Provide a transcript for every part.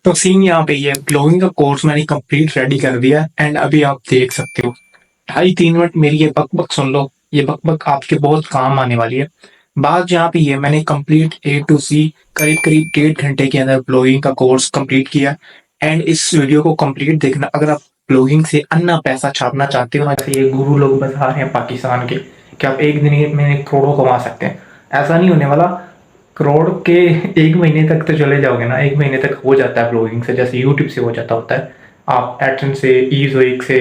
तो सीन यहाँ पे ये ब्लॉगिंग का कोर्स मैंने कंप्लीट रेडी कर दिया एंड अभी आप देख सकते हो 2.5-3 मिनट मेरी ये बक बक सुन लो। ये बक बक आपके बहुत काम आने वाली है। बात यहाँ पे ये मैंने कंप्लीट A to Z करीब करीब 1.5 घंटे के अंदर ब्लॉगिंग का कोर्स कंप्लीट किया। एंड इस वीडियो को कंप्लीट देखना अगर आप ब्लॉगिंग से अन्ना पैसा छापना चाहते हो ना, जैसे ये गुरु लोग बता रहे हैं पाकिस्तान के कि आप एक दिन में करोड़ों कमा सकते हैं। ऐसा नहीं होने वाला। करोड़ के 1 महीने तक तो चले जाओगे ना, 1 महीने तक हो जाता है ब्लॉगिंग से, जैसे यूट्यूब से हो जाता होता है। आप एडसेंस से, ईज़ोइक से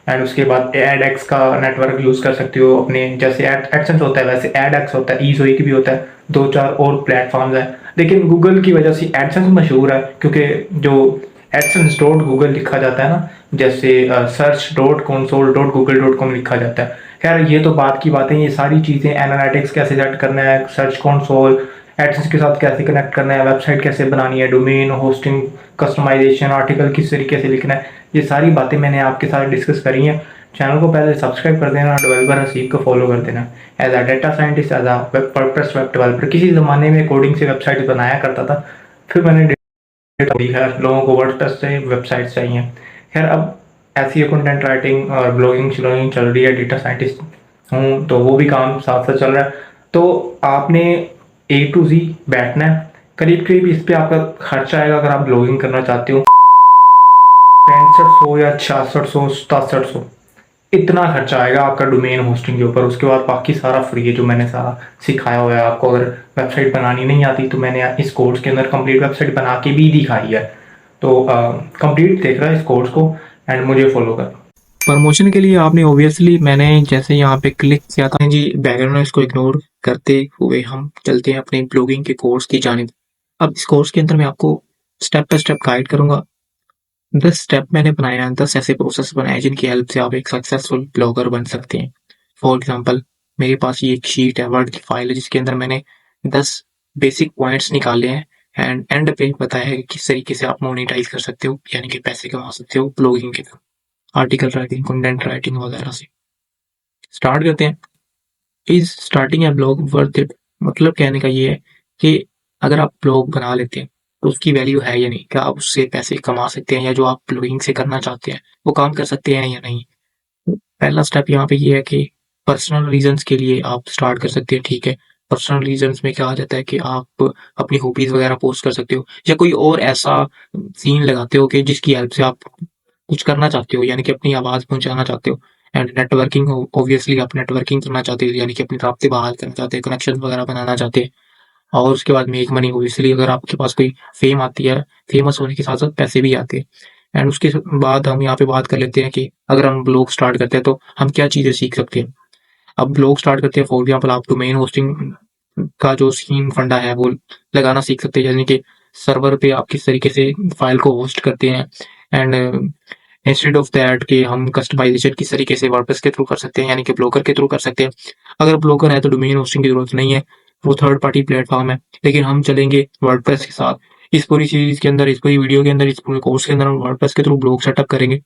एंड उसके बाद एडएक्स का नेटवर्क यूज़ कर सकते हो अपने, जैसे एडसेंस होता है वैसे एडएक्स होता है, ईज़ोइक भी होता है, 2-4 और प्लेटफॉर्म्स हैं। लेकिन गूगल की वजह से एडसेंस मशहूर है, क्योंकि जो एडसेंस डॉट गूगल लिखा जाता है ना, जैसे search dot console dot Google dot com लिखा जाता है। खैर ये तो बात की बातें, ये सारी चीज़ें एनालिटिक्स कैसे सेट करना है, सर्च कंसोल एडसेंस के साथ कैसे कनेक्ट करना है, वेबसाइट कैसे बनानी है, डोमेन होस्टिंग, कस्टमाइजेशन, आर्टिकल किस तरीके से लिखना है, ये सारी बातें मैंने आपके साथ डिस्कस करी हैं। चैनल को पहले सब्सक्राइब कर देना, डेवलपर हसीब को फॉलो कर देना। As a data scientist, as a WordPress web developer, किसी ज़माने में कोडिंग से वेबसाइट बनाया करता था, फिर मैंने डेटा दी है, लोगों को वर्डप्रेस से वेबसाइट चाहिए। खैर अब ऐसी कंटेंट राइटिंग और ब्लॉगिंग श्लॉगिंग चल रही है, डेटा साइंटिस्ट हूँ तो वो भी काम साथ साथ चल रहा है। तो आपने A to Z बैठना है। करीब करीब इस पे आपका खर्चा आएगा, अगर आप ब्लॉगिंग करना चाहते हो, 6500 या 6600 6700, इतना खर्चा आएगा आपका डोमेन होस्टिंग के ऊपर। उसके बाद बाकी सारा फ्री है, जो मैंने सारा सिखाया हुआ है आपको। अगर वेबसाइट बनानी नहीं आती तो मैंने इस कोर्स के अंदर कंप्लीट वेबसाइट बना के भी दिखाई है। तो कंप्लीट देख रहा है इस कोर्स को एंड मुझे फॉलो कर। प्रमोशन के लिए आपने ऑब्वियसली, मैंने जैसे यहाँ पे क्लिक किया था जी, बैकग्राउंड नॉइस को इग्नोर करते हुए हम चलते हैं अपने ब्लॉगिंग के कोर्स की जानिब। अब इस कोर्स के अंदर मैं आपको स्टेप बाय स्टेप गाइड करूंगा। 10 स्टेप मैंने बनाए हैं, 10 ऐसे प्रोसेस बनाए जिनकी हेल्प से आप एक सक्सेसफुल ब्लॉगर बन सकते हैं। फॉर एग्जाम्पल, मेरे पास ये एक शीट है, वर्ड की फाइल है, जिसके अंदर मैंने 10 बेसिक पॉइंट्स निकाले हैं एंड एंड पे बताया है कि किस तरीके से आप मोनेटाइज कर सकते हो, यानी कि पैसे कमा सकते हो ब्लॉगिंग के through, article writing, content writing वगैरह से। स्टार्ट करते हैं। Is starting A blog worth it? मतलब कहने का ये है कि अगर आप ब्लॉग बना लेते हैं तो उसकी वैल्यू है या नहीं, क्या आप उससे पैसे कमा सकते हैं, या जो आप ब्लॉगिंग से करना चाहते हैं वो काम कर सकते हैं या नहीं। पहला स्टेप यहाँ पे ये है कि पर्सनल रीजंस के लिए आप स्टार्ट कर सकते हैं, ठीक है। पर्सनल रीजंस में क्या आ जाता है कि आप अपनी हॉबीज वगैरह पोस्ट कर सकते हो, या कोई और ऐसा सीन लगाते हो कि जिसकी हेल्प से आप कुछ करना चाहते हो, यानी कि अपनी आवाज पहुंचाना चाहते हो। एंड नेटवर्किंग, ऑब्वियसली आप नेटवर्किंग करना चाहते हो, यानी कि अपनी राब्ते बहाल करना चाहते हैं, कनेक्शन वगैरह बनाना चाहते हैं। और उसके बाद मेक मनी, ऑब्वियसली अगर आपके पास कोई फेम आती है, फेमस होने के साथ साथ पैसे भी आते हैं। एंड उसके बाद हम यहाँ पे बात कर लेते हैं कि अगर हम ब्लॉग स्टार्ट करते हैं तो हम क्या चीजें सीख सकते हैं। अब ब्लॉग स्टार्ट करते हैं, फॉर एग्जाम्पल आप डोमेन होस्टिंग का जो सीन फंडा है वो लगाना सीख सकते हैं, यानी कि सर्वर पे आप किस तरीके से फाइल को होस्ट करते हैं। एंड इंस्टेड ऑफ दैट कि हम कस्टमाइजेशन किस तरीके से वर्डप्रेस के थ्रू कर सकते हैं, यानी कि ब्लॉगर के थ्रू कर सकते हैं। अगर ब्लॉगर है तो डोमेन होस्टिंग की जरूरत नहीं है, वो थर्ड पार्टी प्लेटफॉर्म है। लेकिन हम चलेंगे वर्डप्रेस के साथ। इस पूरी सीरीज के अंदर, इस पूरी वीडियो के अंदर, इस पूरे कोर्स के अंदर हम वर्डप्रेस के थ्रू ब्लॉग सेटअप करेंगे।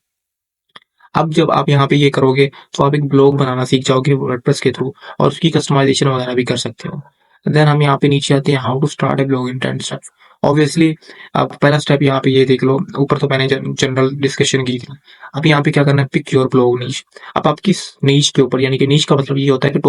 अब जब आप यहाँ पे ये करोगे तो आप एक ब्लॉग बनाना सीख जाओगे वर्डप्रेस के थ्रू, और उसकी कस्टमाइजेशन वगैरह भी कर सकते हो। देन हम यहाँ पे नीचे आते हैं, how to start a blog in 10 steps. Obviously आप पहला स्टेप यहाँ पे ये देख लो, ऊपर तो मैंने जनरल डिस्कशन की थी। अब यहाँ पे क्या करना है, पिक योर ब्लॉग नीश। अब आप किस नीश के ऊपर, यानी कि नीश का मतलब ये होता है कि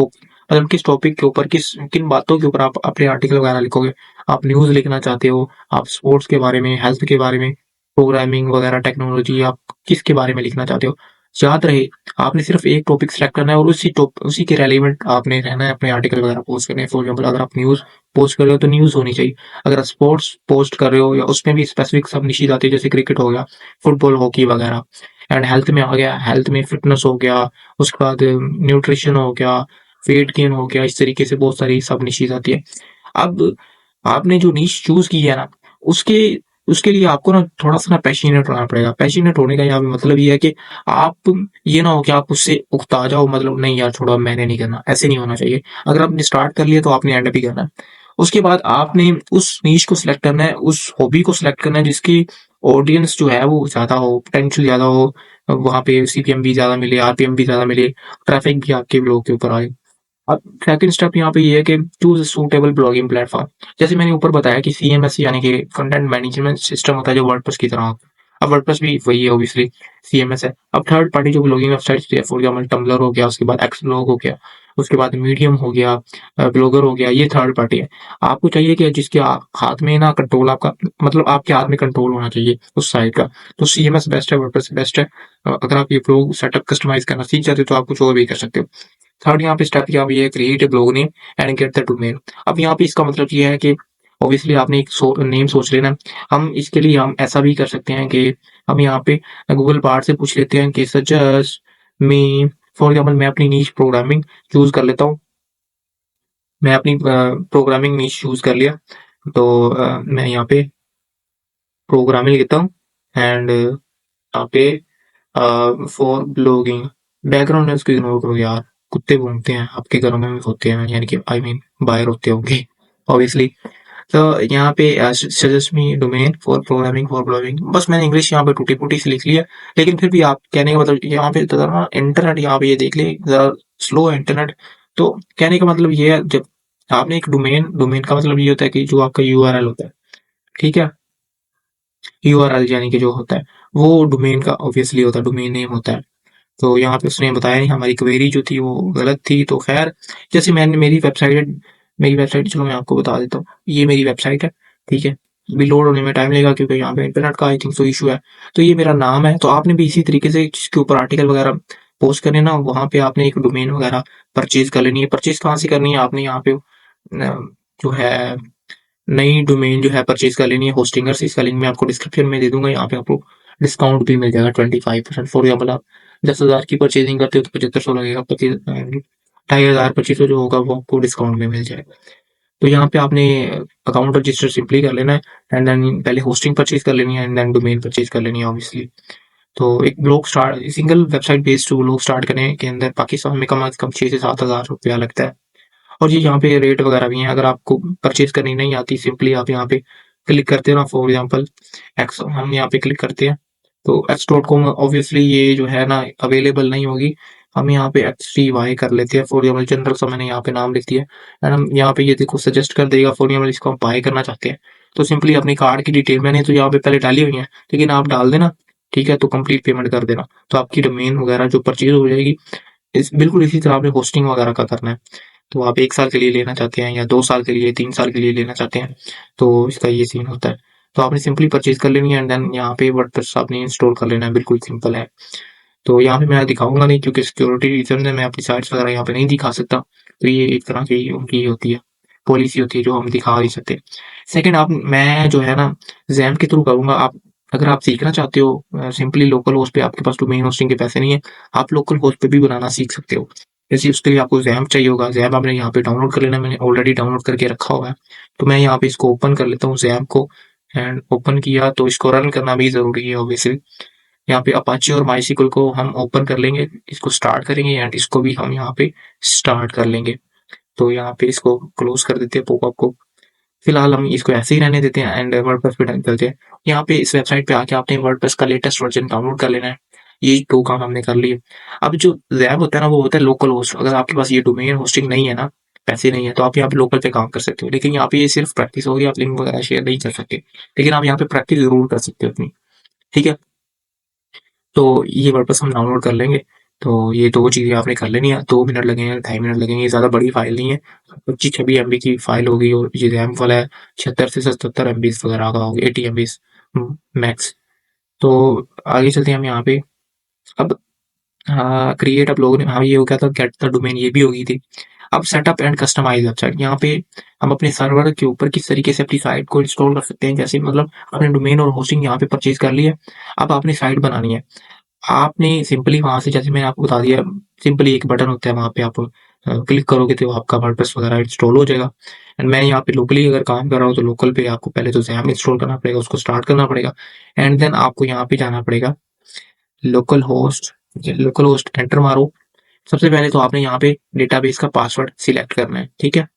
मतलब किस टॉपिक के ऊपर, किन बातों के ऊपर आप अपने आर्टिकल वगैरह लिखोगे। आप न्यूज लिखना चाहते हो, आप स्पोर्ट्स के बारे में, हेल्थ के बारे में, प्रोग्रामिंग वगैरह, टेक्नोलॉजी, आप किसके बारे में लिखना चाहते हो। याद रहे, आपने सिर्फ एक टॉपिक सेलेक्ट करना है और उसी के रेलिवेंट आपने रहना है, अपने आर्टिकल वगैरह पोस्ट करने हैं। फॉर एग्जाम्पल, अगर आप न्यूज पोस्ट कर रहे हो तो न्यूज होनी चाहिए। अगर आप स्पोर्ट्स पोस्ट कर रहे हो, या उसमें भी स्पेसिफिक सब निश्चित आती है, जैसे क्रिकेट हो गया, फुटबॉल, हॉकी वगैरह। एंड हेल्थ में आ गया, हेल्थ में फिटनेस हो गया, उसके बाद न्यूट्रिशन हो गया, वेट गेन हो गया, इस तरीके से बहुत सारी सब निश्चित आती है। अब आपने जो नीश चूज की है ना, उसके उसके लिए आपको ना थोड़ा सा ना पैशनेट होना पड़ेगा। पैशनेट होने का यहाँ पे मतलब ये है कि आप, ये ना हो कि आप उससे उकता जाओ, मतलब नहीं यार छोड़ो मैंने नहीं करना, ऐसे नहीं होना चाहिए। अगर आपने स्टार्ट कर लिया तो आपने एंड भी करना है। उसके बाद आपने उस नीश को सिलेक्ट करना है, उस हॉबी को सिलेक्ट करना है जिसकी ऑडियंस जो है वो ज्यादा हो, पोटेंशियल ज्यादा हो, वहां पे CPM भी ज्यादा मिले, RPM भी ज्यादा मिले, ट्रैफिक भी आपके ब्लॉग के ऊपर आए। अब सेकंड स्टेप यहाँ पे ये है कि चूज सूटेबल ब्लॉगिंग प्लेटफॉर्म। जैसे मैंने ऊपर बताया कि सीएमएस यानी कि कंटेंट मैनेजमेंट सिस्टम होता है जो वर्डप्रेस की तरह होता है। अब वर्डप्रेस भी वही है, ऑब्वियसली सीएमएस है। अब थर्ड पार्टी जो blogging website, for example Tumblr हो गया, उसके बाद एक्स ब्लॉग हो गया, उसके बाद मीडियम हो गया, ब्लॉगर हो गया, ये थर्ड पार्टी है। आपको चाहिए कि जिसके हाथ में ना कंट्रोल, आपका मतलब आपके हाथ में कंट्रोल होना चाहिए उस साइट का, तो सीएमएस बेस्ट है, वर्डप्रेस बेस्ट है। अगर आप ये ब्लॉग सेटअप कस्टमाइज करना सीख जाते हो तो आप कुछ और भी कर सकते हो। थर्ड यहाँ पे स्टेप यहाँ पे ये create a blog name and get the domain. अब यहाँ पे इसका मतलब ये है कि ऑब्वियसली आपने एक नेम सोच लेना है। हम इसके लिए हम ऐसा भी कर सकते हैं कि हम यहाँ पे गूगल बार्ड से पूछ लेते हैं कि सजेस्ट मी, फॉर एग्जाम्पल मैं अपनी नीश प्रोग्रामिंग चूज कर लेता हूँ। मैं अपनी प्रोग्रामिंग नीश चूज कर लिया, तो मैं यहाँ पे प्रोग्रामिंग लेता हूँ एंड यहाँ पे फॉर ब्लॉगिंग। बैकग्राउंड है उसको इग्नोर करो यार, कुत्ते भौंकते हैं, आपके घरों में भी होते हैं, यानी कि आई मीन बाहर होते होंगे ऑब्वियसली। तो यहाँ पे suggest me domain for programming for blogging, बस मैंने इंग्लिश यहाँ पे टूटी फूटी से लिख लिया। लेकिन फिर भी आप कहने का मतलब यहाँ पे जरा इंटरनेट यहाँ पे ये देख ले जरा स्लो है इंटरनेट। तो कहने का मतलब ये है, जब आपने एक डोमेन, डोमेन का मतलब ये होता है कि जो आपका यूआरएल होता है, ठीक है, यूआरएल यानी कि जो होता है वो डोमेन का ऑब्वियसली होता है, डोमेन नेम होता है। तो यहाँ पे उसने बताया नहीं, हमारी क्वेरी जो थी वो गलत थी, तो खैर जैसे मैंने मेरी वेबसाइट चलो मैं आपको बता देता हूँ, ये मेरी वेबसाइट है, ठीक है। अभी लोड होने में टाइम लगेगा क्योंकि यहाँ पे इंटरनेट का आई थिंक सो इशू है। तो ये मेरा नाम है, तो आपने भी इसी तरीके से जिसके ऊपर आर्टिकल वगैरह पोस्ट करने ना, वहाँ पे आपने एक डोमेन वगैरह परचेज कर लेनी है। परचेज कहाँ से करनी है आपने, यहाँ पे जो है नई डोमेन जो है परचेज कर लेनी है होस्टिंगर से। इसका लिंक मैं आपको डिस्क्रिप्शन में दे दूंगा। यहाँ पे आपको डिस्काउंट भी मिल जाएगा 25%। फॉर एग्जाम्पल आप 10,000 की परचेजिंग करते हो तो 7500 लगेगा, 2,500 2500 जो होगा वो आपको डिस्काउंट में मिल जाएगा। तो यहाँ पे आपने अकाउंट रजिस्टर सिंपली कर लेना है एंड देन पहले होस्टिंग परचेज कर लेनी है एंड देन डोमेन परचेज कर लेनी है ऑब्वियसली। तो एक blog start, single website based blog start करने के अंदर पाकिस्तान में कम से कम 6 से 7 हज़ार रुपया लगता है। और ये यहाँ पे रेट वगैरह भी हैं, अगर आपको परचेज करनी नहीं आती सिंपली आप यहाँ पे क्लिक करते हो ना, फॉर एग्जांपल एक्स, हम यहाँ पे क्लिक करते हैं तो x.com ऑब्वियसली ये जो है ना अवेलेबल नहीं होगी। हम यहाँ पे XTY कर लेते हैं, फॉर एग्जाम्पल जनरल सा मैंने यहाँ पे नाम लिख दिया एंड हम यहाँ पे ये देखो सजेस्ट कर देगा, फॉर एग्जाम्पल इसको हम बाय करना चाहते हैं तो सिंपली अपनी कार्ड की डिटेल मैंने तो यहाँ पे पहले डाली हुई है, लेकिन आप डाल देना, ठीक है, तो कंप्लीट पेमेंट कर देना, तो आपकी डोमेन वगैरह जो परचेज हो जाएगी। बिल्कुल इसी तरह आपने होस्टिंग वगैरह का करना है। तो आप 1 साल के लिए लेना चाहते हैं या 2 साल के लिए, 3 साल के लिए लेना चाहते हैं, तो इसका ये सीन होता है। तो आपने सिंपली परचेज कर लेनी है एंड देन यहाँ पे वर्डप्रेस आपने इंस्टॉल कर लेना है, बिल्कुल सिंपल है। तो यहाँ पे मैं दिखाऊंगा नहीं क्योंकि सिक्योरिटी रीजन है, मैं अपनी साइट्स वगैरह यहाँ पे नहीं दिखा सकता। तो ये एक तरह की उनकी होती है, पॉलिसी होती है जो हम दिखा नहीं सकते। सेकंड, आप मैं जो है ना जैम के थ्रू करूंगा। आप अगर आप सीखना चाहते हो सिंपली लोकल होस्ट पे, आपके पास डोमेन होस्टिंग के पैसे नहीं है, आप लोकल होस्ट पे भी बनाना सीख सकते हो। जैसे उसके लिए आपको जैम चाहिए होगा, जैम आपने यहाँ पे डाउनलोड कर लेना, मैंने ऑलरेडी डाउनलोड करके रखा हुआ है। तो मैं यहाँ पे इसको ओपन कर लेता हूँ जैम को एंड ओपन किया तो इसको रन करना भी जरूरी है ऑब्वियसली। यहाँ पे अपाचे और माइसिकल को हम ओपन कर लेंगे, इसको स्टार्ट करेंगे एंड इसको भी हम यहाँ पे स्टार्ट कर लेंगे। तो यहाँ पे इसको क्लोज कर देते हैं पॉपअप को, फिलहाल हम इसको ऐसे ही रहने देते हैं एंड वर्डप्रेस पे डन करते हैं। यहाँ पे इस वेबसाइट पे आके आपने वर्डप्रेस का लेटेस्ट वर्जन डाउनलोड कर लेना है। ये 2 काम हमने कर लिए। अब जो ज़ैप होता है ना वो होता है लोकल होस्ट। अगर आपके पास ये डोमेन होस्टिंग नहीं है ना, पैसे नहीं है, तो आप यहाँ पे लोकल पे काम कर सकते हो, लेकिन यहाँ पे ये सिर्फ प्रैक्टिस होगी, आप लिंक वगैरह शेयर नहीं कर सकते, लेकिन आप यहाँ पे प्रैक्टिस जरूर कर सकते हो अपनी, ठीक है। तो ये वर्डप्रेस हम डाउनलोड कर लेंगे। तो ये 2 चीज़ें आपने कर लेनी है, 2 मिनट लगेंगे, 2.5 मिनट लगेंगे, ये ज़्यादा बड़ी फाइल नहीं है, 25-26 MB की फाइल होगी और ये रैम वाला है 76 से 77 MB वगैरह का होगा, 80 MB मैक्स। तो आगे चलते हैं हम यहाँ पे। अब क्रिएट अब लोगों ने, हाँ ये हो गया था, गेट द डोमेन ये भी हो गई थी। अब सेटअप एंड कस्टमाइज वेबसाइट, यहाँ पे हम अपने सर्वर के ऊपर किस तरीके से अपनी साइट को इंस्टॉल कर सकते हैं। जैसे मतलब आपने डोमेन और होस्टिंग यहाँ पे परचेज कर ली है, अब आपने साइट बनानी है। आपने सिंपली वहां से, जैसे मैंने आपको बता दिया, सिंपली एक बटन होता है, वहां पे आप क्लिक करोगे तो आपका वर्डप्रेस वगैरह इंस्टॉल हो जाएगा। एंड मैं यहाँ पे लोकली अगर काम कर रहा हूँ तो लोकल पे आपको पहले तो जैम इंस्टॉल करना पड़ेगा, उसको स्टार्ट करना पड़ेगा एंड देन आपको यहाँ पे जाना पड़ेगा local host. Local host enter मारो। सबसे पहले तो आपने यहाँ पे डेटाबेस का पासवर्ड सिलेक्ट करना है, ठीक है।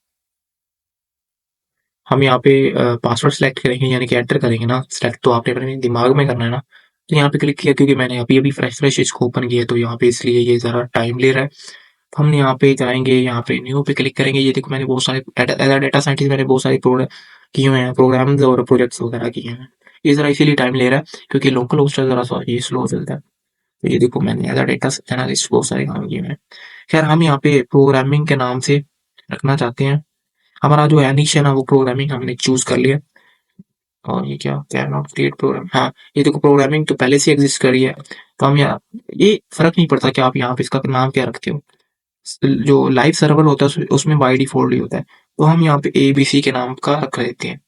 हम यहाँ पे पासवर्ड सिलेक्ट करेंगे, यानी कि एंटर करेंगे ना, सिलेक्ट तो आपने अपने दिमाग में करना है ना। तो यहाँ पे क्लिक किया क्योंकि मैंने अभी अभी फ्रेश फ्रेश इसको ओपन किया, तो यहाँ पे इसलिए ये जरा टाइम ले रहा है। हम यहाँ पे जाएंगे, यहाँ पे न्यू पे क्लिक करेंगे। ये देखो मैंने बहुत सारे डाटा साइंटिस्ट मैंने बहुत सारे प्रोग्राम किए हुए हैं, प्रोग्राम्स और प्रोजेक्ट्स वगैरह किए हैं। ये जरा इसीलिए टाइम ले रहा है क्योंकि लोकल होस्ट जरा सा ये स्लो चलता है। तो ये देखो मैंने एज डेटा एनालिस्ट बहुत सारे काम किए हुए हैं। खैर हम यहाँ पे प्रोग्रामिंग के नाम से रखना चाहते हैं। हमारा जो है निश है ना वो प्रोग्रामिंग हमने चूज कर लिया। और ये क्या कैन नॉट क्रिएट प्रोग्राम, हाँ ये देखो प्रोग्रामिंग तो पहले से एग्जिस्ट कर रही है। तो हम यहाँ ये फर्क नहीं पड़ता कि आप यहाँ पे इसका नाम क्या रखते हो। जो लाइव सर्वर होता है उसमें बाय डिफॉल्ट ही होता है। तो हम यहाँ पे एबीसी के नाम का रख देते हैं,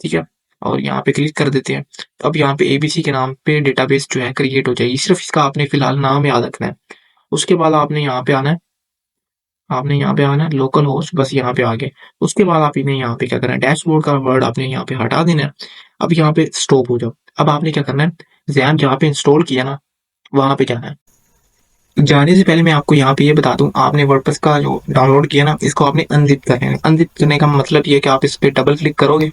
ठीक है। और यहाँ पे क्लिक कर देते हैं। तो अब यहाँ पे एबीसी के नाम पे डेटाबेस जो है क्रिएट हो जाएगी। सिर्फ इसका आपने फिलहाल नाम याद रखना है। उसके बाद आपने यहाँ पे आना है, आपने यहाँ पे आना है लोकल होस्ट, बस यहाँ पे आ गए। उसके बाद आप इन्हें यहाँ पे क्या करना है, डैशबोर्ड का वर्ड आपने यहाँ पे हटा देना है। अब यहाँ पे स्टॉप हो जाओ। अब आपने क्या करना है, जैम जहाँ पे इंस्टॉल किया ना वहां पे जाना है। जाने से पहले मैं आपको यहाँ पे ये बता दूं, आपने वर्डप्रेस का जो डाउनलोड किया ना इसको आपने अनजिप करना है। अनजिप करने का मतलब ये है कि आप इस पे डबल क्लिक करोगे,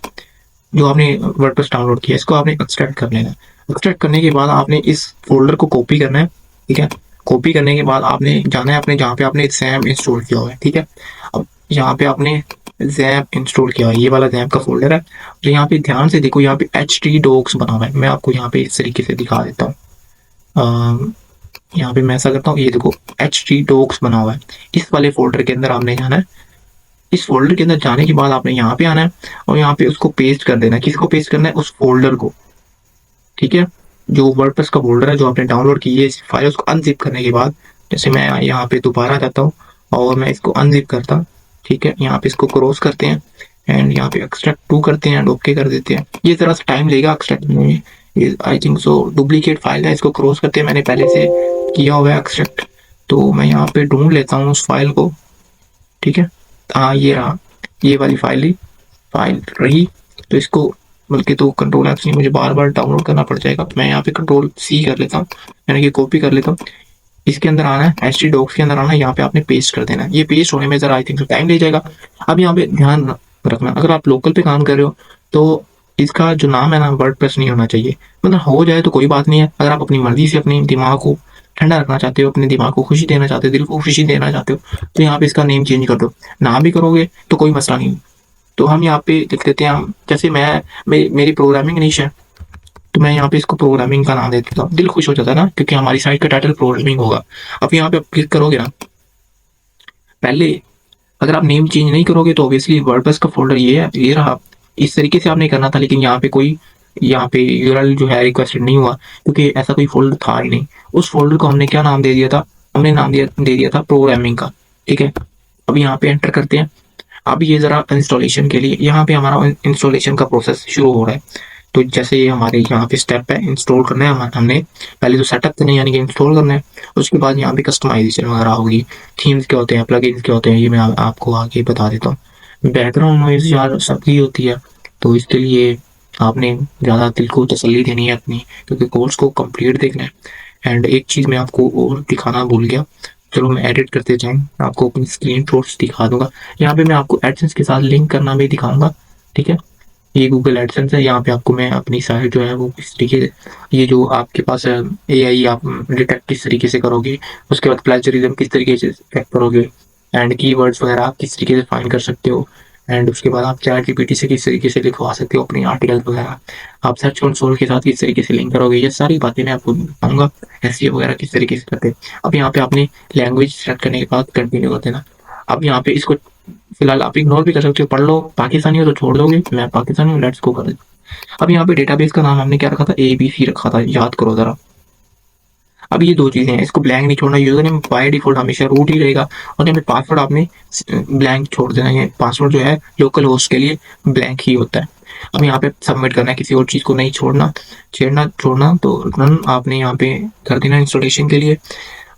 जो आपने वर्डप्रेस डाउनलोड किया इसको आपने एक्सट्रैक्ट कर लेना है। एक्सट्रैक्ट करने के बाद आपने इस फोल्डर को कॉपी करना है, ठीक है। कॉपी करने के बाद आपने जाना है अपने जहाँ पे आपने जैम इंस्टॉल किया हुआ है, ठीक है। अब यहाँ पे आपने जैम इंस्टॉल किया हुआ है, ये वाला जैम का फोल्डर है। तो यहाँ पे ध्यान से देखो, यहाँ पे htdocs बना हुआ है। मैं आपको यहाँ पे इस तरीके से दिखा देता हूँ। यहाँ पे मैं ऐसा करता हूँ, ये देखो htdocs बना हुआ है। इस वाले फोल्डर के अंदर आपने जाना है। इस फोल्डर के अंदर जाने के बाद आपने यहाँ पे आना है और यहाँ पे उसको पेस्ट कर देना है। किसको पेस्ट करना है, उस फोल्डर को, ठीक है। जो वर्डप्रेस का फोल्डर है जो आपने डाउनलोड की है इस फाइल, उसको अनजिप करने के बाद, जैसे मैं यहाँ पे दोबारा जाता हूँ और मैं इसको अनजिप करता हूँ, ठीक है। यहाँ पे इसको क्रॉस करते हैं एंड यहाँ पे एक्सट्रैक्ट टू करते हैं एंड ओके कर देते हैं। ये जरा सा टाइम लेगा एक्सट्रैक्ट में, ये I think so duplicate file है, इसको क्रॉस करते हैं। मैंने पहले से किया हुआ है एक्सट्रैक्ट, तो मैं यहाँ पे ढूंढ लेता हूँ उस फाइल को, ठीक है। हाँ ये रहा, ये वाली फाइल रही। तो इसको बल्कि तो कंट्रोल एफ सी मुझे बार बार डाउनलोड करना पड़ जाएगा। मैं यहाँ पे कंट्रोल सी कर लेता हूँ, यानी कि कॉपी कर लेता हूँ। इसके अंदर आना है, htdocs के अंदर आना है, यहाँ पे आपने पेस्ट कर देना है। ये पेस्ट होने में जरा आई थिंक टाइम ले जाएगा। अब यहाँ पे ध्यान रखना, अगर आप लोकल पे काम कर रहे हो तो इसका जो नाम है ना वर्डप्रेस नहीं होना चाहिए। मतलब हो जाए तो कोई बात नहीं है। अगर आप अपनी मर्जी से अपने दिमाग को ठंडा रखना चाहते हो, अपने दिमाग को खुशी देना चाहते हो, दिल को खुशी देना चाहते हो, तो यहाँ पे इसका नेम चेंज कर दो। ना भी करोगे तो कोई मसला नहीं। तो हम यहाँ पे लिख देते हैं, जैसे मेरी प्रोग्रामिंग निश है तो मैं यहाँ पे इसको प्रोग्रामिंग का नाम दे देता हूँ। दिल खुश हो जाता है ना, क्योंकि हमारी साइट का टाइटल प्रोग्रामिंग होगा। अब यहाँ पे क्लिक करोगे ना, पहले अगर आप नेम चेंज नहीं करोगे तो ऑब्वियसली वर्डप्रेस का फोल्डर ये है, ये रहा। इस तरीके से आपने करना था, लेकिन यहाँ पे यूआरएल जो है रिक्वेस्टेड नहीं हुआ क्योंकि ऐसा कोई फोल्डर था ही नहीं। उस फोल्डर को हमने क्या नाम दे दिया था, हमने नाम दे दिया था प्रोग्रामिंग का, ठीक है। अब यहाँ पे एंटर करते हैं। अब ये जरा इंस्टॉलेशन के लिए यहाँ पे हमारा इंस्टॉलेशन का प्रोसेस शुरू हो रहा है। तो जैसे ये हमारे यहाँ पे स्टेप है, इंस्टॉल करना है हमने पहले तो सेटअप करना है, यानी कि इंस्टॉल करना है। उसके बाद यहाँ पे कस्टमाइजेशन वगैरह होगी, थीम्स क्या होते हैं, प्लगइन्स क्या होते हैं, ये मैं आपको आगे बता देता हूँ। बैकग्राउंड नॉइज यार सबकी होती है, तो इसके लिए आपने ज़्यादा दिल को तसल्ली देनी है अपनी, क्योंकि कोर्स को कंप्लीट देखना है। एंड एक चीज़ मैं आपको और दिखाना भूल गया, चलो मैं एडिट करते जाऊँ, आपको अपनी स्क्रीन शॉट्स दिखा दूंगा। यहाँ पे मैं आपको एडसेंस के साथ लिंक करना भी दिखाऊंगा, ठीक है। ये गूगल एडसेंस है, यहाँ पे आपको मैं अपनी साइट जो है वो किस तरीके से, ये जो आपके पास एआई आप डिटेक्ट किस तरीके से करोगे, उसके बाद प्लेजरिज्म किस तरीके से चेक करोगे, एंड कीवर्ड्स वगैरह आप किस तरीके से फाइंड कर सकते हो, एंड उसके बाद आप चैट जीपीटी से किस तरीके से लिखवा सकते हो अपनी आर्टिकल वगैरह, आप सर्च कंसोल के साथ किस तरीके से लिंक करोगे, ये सारी बातें मैं आपको बताऊंगा। एसईओ वगैरह किस तरीके से करते हैं। अब यहाँ पे आपने लैंग्वेज सेलेक्ट करने के बाद कंटिन्यू कर देना। अब यहाँ पे इसको फिलहाल आप इग्नोर भी कर सकते हो, पढ़ लो, पाकिस्तानी हो तो छोड़ दोगे, मैं पाकिस्तानी हूँ, लेट्स गो कर। अब यहाँ पे डेटाबेस का नाम हमने क्या रखा था, एबीसी रखा था, याद करो जरा। अब ये दो चीजें हैं, इसको ब्लैंक नहीं छोड़ना। यूजर नेम बाय डिफॉल्ट हमेशा रूट ही रहेगा, और यहाँ पे पासवर्ड आपने ब्लैंक छोड़ देना है। पासवर्ड जो है लोकल होस्ट के लिए ब्लैंक ही होता है। अब यहाँ पे सबमिट करना है, किसी और चीज को नहीं छोड़ना तो रन आपने यहाँ पे कर देना इंस्टॉलेशन के लिए।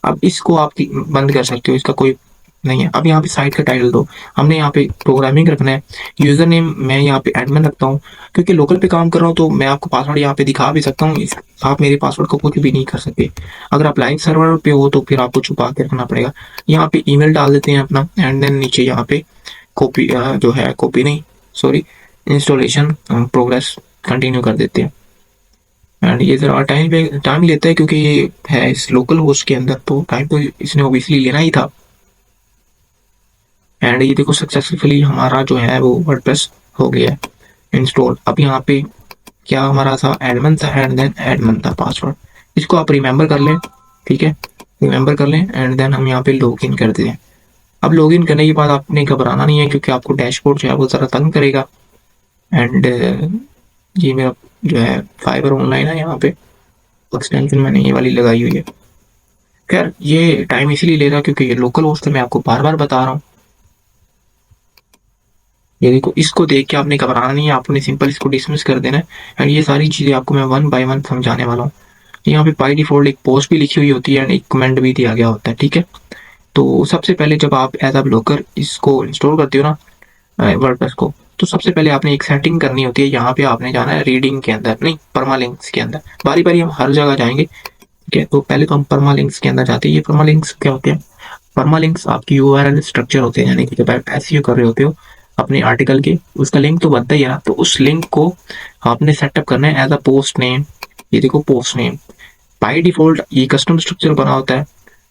अब इसको आप बंद कर सकते हो, इसका कोई नहीं है। अब यहाँ पे साइट का टाइटल दो, हमने यहाँ पे प्रोग्रामिंग रखना है। यूजर नेम मैं यहाँ पे एडमिन रखता हूँ, क्योंकि लोकल पे काम कर रहा हूँ तो मैं आपको पासवर्ड यहाँ पे दिखा भी सकता हूँ, आप मेरे पासवर्ड को कुछ भी नहीं कर सकते। अगर आप लाइव सर्वर पे हो तो फिर आपको छुपा के रखना पड़ेगा। यहाँ पे ईमेल डाल देते हैं अपना, एंड देन नीचे यहाँ पे कॉपी जो है, कॉपी नहीं सॉरी, इंस्टॉलेशन प्रोग्रेस कंटिन्यू कर देते हैं। एंड ये जरा टाइम लेता है क्योंकि ये है इस लोकल होस्ट के अंदर, तो टाइम तो इसने ओबियसली लेना ही था। एंड ये देखो सक्सेसफुली हमारा जो है वो वर्डप्रेस हो गया है इंस्टॉल। अब यहाँ पे क्या हमारा था, एडमिन था, एंड देन एडमिन था पासवर्ड। इसको आप रिमेंबर कर लें, ठीक है, रिमेंबर कर लें। एंड देन हम यहाँ पे लॉग इन कर दें। अब लॉग इन करने के बाद आपने घबराना नहीं है, क्योंकि आपको डैशबोर्ड जो है वो ज़रा तंग करेगा। एंड ये मेरा जो है फाइबर ऑनलाइन है, यहाँ पे एक्सटेंशन मैंने ये वाली लगाई हुई है। खैर ये टाइम इसीलिए ले रहा है क्योंकि ये लोकल होस्ट है, मैं आपको बार बार बता रहा हूँ। ये देखो, इसको देख के आपने घबराना नहीं है, आपने सिंपल इसको डिसमिस कर देना है। एंड ये सारी चीज़ें आपको मैं वन बाय वन समझाने वाला हूँ। यहाँ पे बाय डिफॉल्ट एक पोस्ट भी लिखी हुई होती है एंड एक कमेंट भी दिया गया होता है, ठीक है। तो सबसे पहले जब आप एज अ ब्लॉकर इसको इंस्टॉल करते हो ना वर्डप्रेस को, तो सबसे पहले आपने एक सेटिंग करनी होती है। यहाँ पे आपने जाना है रीडिंग के अंदर, नहीं परमालिंक्स के अंदर। बारी बारी हम हर जगह जाएंगे, ठीक है। तो पहले तो हम परमालिंक्स के अंदर जाते हैं। ये परमालिंक्स क्या होते हैं? परमालिंक्स आपकी यूआरएल स्ट्रक्चर होते हैं, यानी कि जब आप एसईओ कर रहे होते हो अपने आर्टिकल के, उसका लिंक तो बनता ही है ना, तो उस लिंक को आपने सेटअप करना है एज अ पोस्ट नेम। ये देखो पोस्ट नेम बाय डिफॉल्ट ये कस्टम स्ट्रक्चर बना होता है,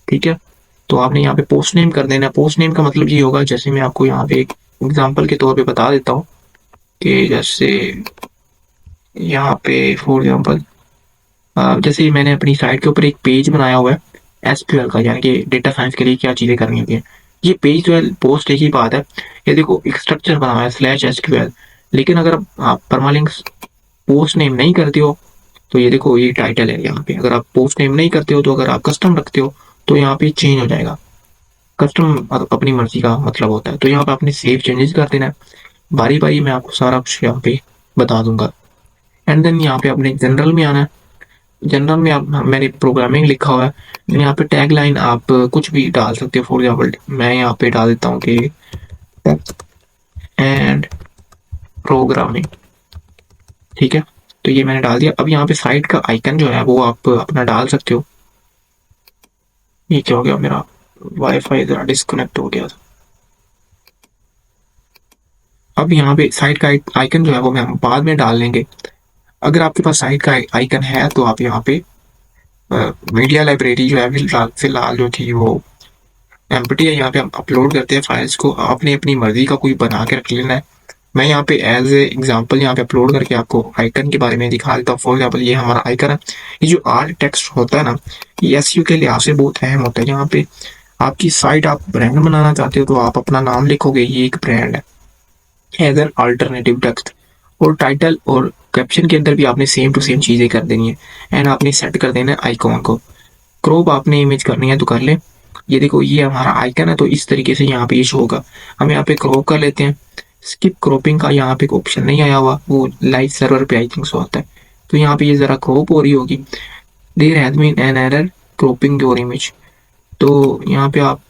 ठीक है। तो आपने यहाँ पे पोस्ट नेम कर देना। पोस्ट नेम का मतलब ये होगा, जैसे मैं आपको यहाँ पे एक एग्जांपल के तौर पे बता देता हूँ कि जैसे यहाँ पे फॉर एग्जांपल जैसे मैंने अपनी साइट के ऊपर एक पेज बनाया हुआ है एसक्यूएल का, यानी कि डेटा साइंस के लिए क्या चीज़ें करनी होती हैं। ये पेज जो है पोस्ट एक ही बात है। ये देखो एक स्ट्रक्चर बना हुआ है स्लैश एसक्यूएल, लेकिन अगर आप परमालिंक्स पोस्ट नेम नहीं करते हो तो ये देखो ये टाइटल है यहाँ पे। अगर आप पोस्ट नेम नहीं करते हो, तो अगर आप कस्टम रखते हो तो यहाँ पे चेंज हो जाएगा। कस्टम अपनी मर्जी का मतलब होता है, तो यहाँ पे आपने सेव चेंजेस कर देना है। बारी बारी मैं आपको सारा कुछ यहाँ पे बता दूंगा। एंड देन यहाँ पे अपने जनरल में आना है। जनरल में आप, मैंने प्रोग्रामिंग लिखा हुआ है, यहाँ पे टैग लाइन आप कुछ भी डाल सकते हो। फॉर एग्जाम्पल मैं यहाँ पे डाल देता हूँ कि एंड प्रोग्रामिंग, ठीक है। तो ये मैंने डाल दिया। अब यहाँ पे साइट का आइकन जो है वो आप अपना डाल सकते हो। ये क्या हो गया, मेरा वाईफाई जरा डिस्कनेक्ट हो गया था। अब यहाँ पे साइट का आइकन जो है वो हम बाद में डाल लेंगे। अगर आपके पास साइट का आइकन है तो आप यहाँ पे मीडिया लाइब्रेरी जो है फिलहाल जो थी वो एम्प्टी है, यहाँ पे हम अपलोड करते हैं फाइल्स को। आपने अपनी मर्जी का कोई बना के रख लेना है। मैं यहाँ पे एज ए एग्जांपल यहाँ पे अपलोड करके आपको आइकन के बारे में दिखा देता हूँ। फॉर एग्जांपल ये हमारा आइकन है। ये जो आर्ट टेक्स्ट होता है ना, ये एसईओ के लिहाज से बहुत अहम होता है। यहाँ पे आपकी साइट आप ब्रांड बनाना चाहते हो तो आप अपना नाम लिखोगे, ये एक ब्रांड है एज एन अल्टरनेटिव टेक्स्ट। और टाइटल और कैप्शन के अंदर भी आपने सेम टू सेम चीजें कर देनी है। एंड आपने सेट कर देना है आइकॉन को। क्रॉप आपने इमेज करनी है तो कर ले। ये देखो ये हमारा आइकन है, तो इस तरीके से यहाँ पे ये शो होगा। हम यहाँ पे क्रॉप कर लेते हैं। स्किप क्रॉपिंग का यहाँ पे एक ऑप्शन नहीं आया हुआ, वो लाइव सर्वर पे आई थिंक सो आता है। तो यहाँ पे ये जरा क्रॉप हो रही होगी। There has been an error cropping your image. तो यहाँ पे आप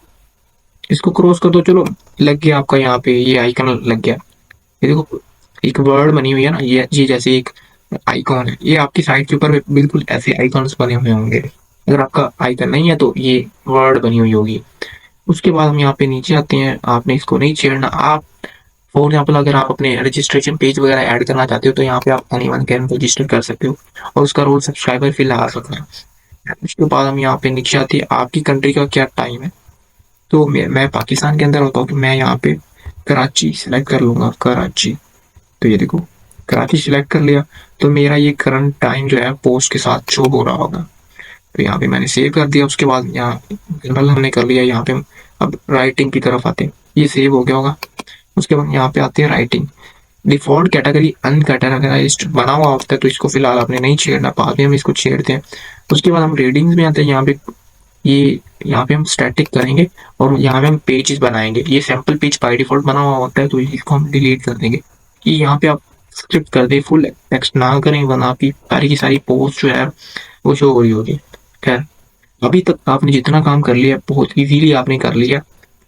इसको क्रॉस कर दो। चलो लग गया आपका, यहाँ पे ये आइकन लग गया। ये देखो एक वर्ड बनी हुई है ना, ये जैसे एक आइकॉन है। ये आपकी साइट के ऊपर बिल्कुल ऐसे आइकॉन्स बने हुए होंगे। अगर आपका आइकन नहीं है तो ये वर्ड बनी हुई होगी। उसके बाद हम यहाँ पे नीचे आते हैं। आपने इसको नहीं छेड़ना। आप फॉर एग्जाम्पल अगर आप अपने रजिस्ट्रेशन पेज वगैरह ऐड करना चाहते हो तो यहाँ पे आप एनीवन कैन रजिस्टर कर सकते हो और उसका रोल सब्सक्राइबर फिलहाल रखना है। उसके बाद हम यहाँ पे नीचे आते हैं, आपकी कंट्री का क्या टाइम है। तो मैं पाकिस्तान के अंदर होता हूँ, तो मैं यहाँ पे कराची सिलेक्ट कर लूंगा, कराची। तो ये देखो कराची सिलेक्ट कर लिया, तो मेरा ये करंट टाइम जो है पोस्ट के साथ शो हो रहा होगा। तो यहाँ पे मैंने सेव कर दिया। उसके बाद यहाँ जनरल हमने कर लिया। यहाँ पे अब राइटिंग की तरफ आते हैं, ये सेव हो गया होगा। उसके बाद यहाँ पे आते हैं राइटिंग। डिफॉल्ट कैटेगरी अनकैटेगराइज्ड बना हुआ होता है, तो इसको फिलहाल आपने नहीं छेड़ना, बाद में हम इसको छेड़ते हैं। उसके बाद हम रीडिंग्स में आते हैं। यहाँ पे हम स्टैटिक करेंगे और यहाँ पे हम पेजेस बनाएंगे। ये सैम्पल पेज बाय डिफॉल्ट बना हुआ होता है, तो इसको हम डिलीट कर देंगे। कि यहाँ पे आप स्क्रिप्ट कर दे, फुल टेक्स्ट ना करें, वरना आपकी सारी की सारी पोस्ट जो है वो शो हो रही होगी। खैर अभी तक आपने जितना काम कर लिया बहुत इजीली आपने कर लिया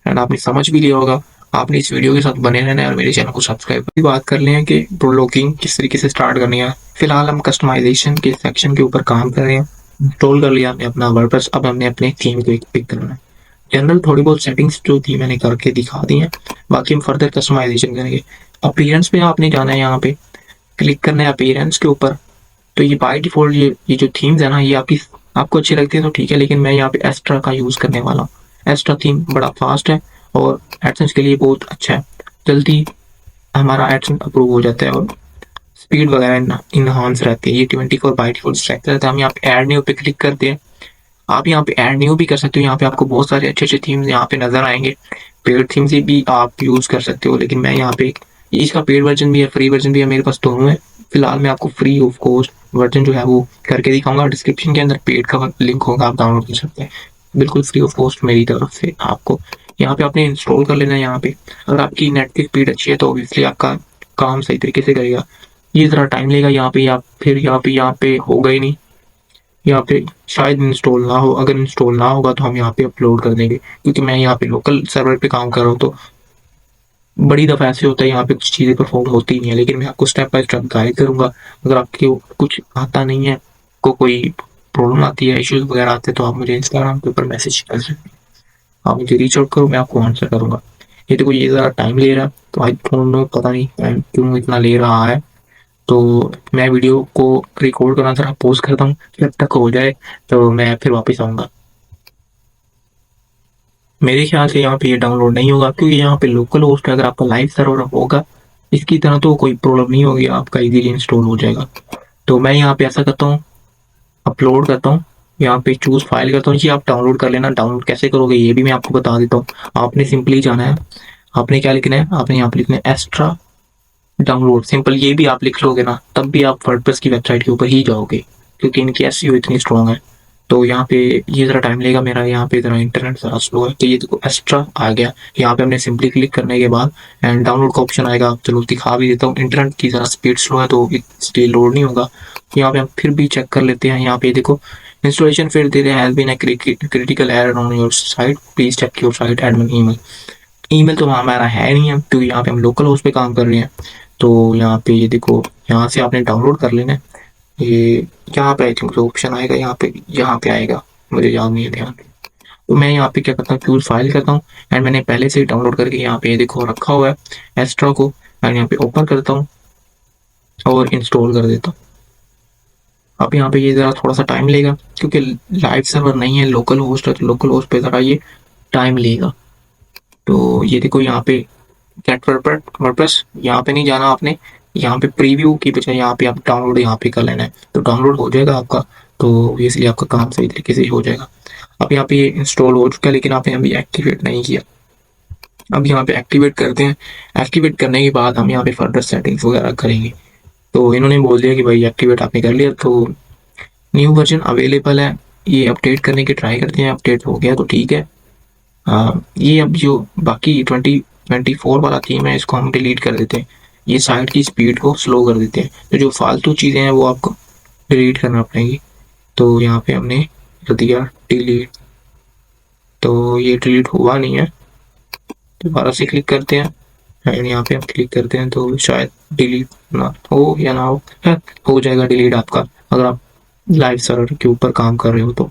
एंड आपने समझ भी लिया होगा। आपने इस वीडियो के साथ बने रहना है और मेरे चैनल को सब्सक्राइब। अभी बात कर लें कि ब्लॉगिंग किस तरीके से स्टार्ट करनी है। फिलहाल हम कस्टमाइजेशन के सेक्शन के ऊपर काम कर रहे हैं। इंस्टॉल कर लिया हमने अपना वर्डप्रेस। अब हमने अपने थीम को एक पिक करना है। जनरल थोड़ी बहुत सेटिंग्स जो थी मैंने करके दिखा दी हैं, बाकी हम फर्दर कस्टमाइजेशन करेंगे। अपीयरेंस पे आपने जाना है, यहाँ पे क्लिक करना है अपीयरेंस के ऊपर। तो ये बाय डिफॉल्ट ये जो थीम्स है ना, ये आपको अच्छी लगती है तो ठीक है, लेकिन मैं यहाँ पे एस्ट्रा का यूज करने वाला हूँ। एस्ट्रा थीम बड़ा फास्ट है और एडसेंस के लिए बहुत अच्छा है, जल्दी हमारा एडसेंस अप्रूव हो जाता है और स्पीड वगैरह इनहांस रहती है। ये 24/7 स्ट्राइक रहता है। हम यहाँ पे ऐड न्यू पे क्लिक करते हैं। आप यहाँ पे ऐड न्यू भी कर सकते हो। यहाँ पे आपको बहुत सारे अच्छे थीम्स यहाँ पे नजर आएंगे। पेड थीम से भी आप यूज कर सकते हो, लेकिन मैं यहाँ पे इसका पेड वर्जन भी है, फ्री वर्जन भी है, मेरे पास दोनों है। फिलहाल मैं आपको फ्री ऑफ कॉस्ट वर्जन जो है वो करके दिखाऊंगा। डिस्क्रिप्शन के अंदर पेड का लिंक होगा, आप डाउनलोड कर सकते हैं बिल्कुल फ्री ऑफ कॉस्ट मेरी तरफ से आपको। यहाँ पे आपने इंस्टॉल कर लेना है। यहाँ पे अगर आपकी नेट की स्पीड अच्छी है तो ऑब्वियसली आपका काम सही तरीके से करेगा। ये ज़रा टाइम लेगा यहाँ पे, या फिर यहाँ पे होगा ही नहीं, यहाँ पे शायद इंस्टॉल ना हो। अगर इंस्टॉल ना होगा तो हम यहाँ पे अपलोड कर देंगे, क्योंकि मैं यहाँ पे लोकल सर्वर पे काम कर रहा हूँ। तो बड़ी दफ़ा ऐसे होता है यहाँ पे कुछ चीज़ें परफॉर्म होती नहीं है, लेकिन मैं आपको स्टेप बाय स्टेप गाइड करूँगा। अगर आपके कुछ आता नहीं है, को कोई प्रॉब्लम आती है, इश्यूज वगैरह आते हैं, तो आप मुझे इंस्टाग्राम के ऊपर मैसेज कर सकते हैं। आप मुझे रीच आउट करो, मैं आपको आंसर करूँगा। ये देखो ये ज़रा टाइम ले रहा है, तो आई डोंट नो, पता नहीं टाइम क्यों इतना ले रहा है। तो मैं वीडियो को रिकॉर्ड करना ज़रा पॉज करता हूँ, जब तक हो जाए तो मैं फिर वापस आऊँगा। मेरे ख्याल से यहाँ पे ये डाउनलोड नहीं होगा, क्योंकि यहाँ पे लोकल होस्ट है। अगर आपका लाइव सर्वर होगा इसकी तरह तो कोई प्रॉब्लम नहीं होगी, आपका इजीली इंस्टॉल हो जाएगा। तो मैं यहाँ पे ऐसा करता हूँ, अपलोड करता हूँ, यहाँ पे चूज फाइल करता हूँ। ये आप डाउनलोड कर लेना। डाउनलोड कैसे करोगे ये भी मैं आपको बता देता हूँ। आपने सिंपली जाना है, आपने क्या लिखना है, आपने यहाँ पे लिखना है एक्स्ट्रा डाउनलोड। सिंपल ये भी आप लिख लोगे ना, तब भी आप वर्डप्रेस की वेबसाइट के ऊपर ही जाओगे, क्योंकि इनकी एसईओ इतनी स्ट्रॉन्ग है। तो यहाँ पे ये ज़रा टाइम लेगा, मेरा यहाँ पे ज़रा इंटरनेट ज़रा स्लो है। तो ये देखो एक्स्ट्रा आ गया। यहाँ पे हमने सिंपली क्लिक करने के बाद एंड डाउनलोड का ऑप्शन आएगा। चलो दिखा भी देता हूँ। इंटरनेट की ज़रा स्पीड स्लो है तो इसलिए लोड नहीं होगा। यहाँ पे हम फिर भी चेक कर लेते हैं। यहाँ पे देखो इंस्टॉलेशन फिर दे रहे has been a critical error on your site, please check your site admin email. Email तो हमारा है नहीं है, क्योंकि यहाँ पे हम लोकल होस्ट पे काम कर रहे हैं। तो यहाँ पे ये देखो, यहाँ से आपने डाउनलोड कर लेना है। ये यहाँ पे आई थिंक जो ऑप्शन आएगा, यहाँ पे आएगा, मुझे याद नहीं है ध्यान। तो मैं यहाँ पे क्या करता हूँ, चूज फाइल करता हूँ एंड मैंने पहले से ही डाउनलोड करके यहाँ पे देखो रखा हुआ है एस्ट्रा को। एंड यहाँ पे ओपन करता हूँ और इंस्टॉल कर देता हूँ। अब यहाँ पे ये ज़रा थोड़ा सा टाइम लेगा, क्योंकि लाइव सर्वर नहीं है, लोकल होस्ट है, तो लोकल होस्ट पे ज़रा ये टाइम लेगा। तो ये देखो यहाँ पे गेट वर्डप्रेस, यहाँ पे नहीं जाना आपने। यहाँ पे प्रीव्यू की बजाय यहाँ पे आप डाउनलोड यहाँ पे कर लेना है, तो डाउनलोड हो जाएगा आपका। तो इसलिए आपका काम सही तरीके से हो जाएगा। अब यहाँ पे ये इंस्टॉल हो चुका है, लेकिन आपने अभी एक्टिवेट नहीं किया। अब यहाँ पे एक्टिवेट करते हैं। एक्टिवेट करने के बाद हम यहाँ पे फर्दर सेटिंग्स वगैरह करेंगे। तो इन्होंने बोल दिया कि भाई एक्टिवेट आपने कर लिया, तो न्यू वर्जन अवेलेबल है, ये अपडेट करने की ट्राई करते हैं। अपडेट हो गया तो ठीक है। ये अब जो बाकी 2024 वाला थीम है इसको हम डिलीट कर देते हैं। ये साइट की स्पीड को स्लो कर देते हैं। तो जो फालतू चीज़ें हैं वो आपको डिलीट करना पड़ेंगी। तो यहाँ पे हमने कर दिया डिलीट, तो ये डिलीट हुआ नहीं है। दोबारा से क्लिक करते हैं एंड यहाँ पे हम क्लिक करते हैं, तो शायद डिलीट ना हो या ना हो जाएगा डिलीट आपका, अगर आप लाइव सर्वर के ऊपर काम कर रहे हो तो।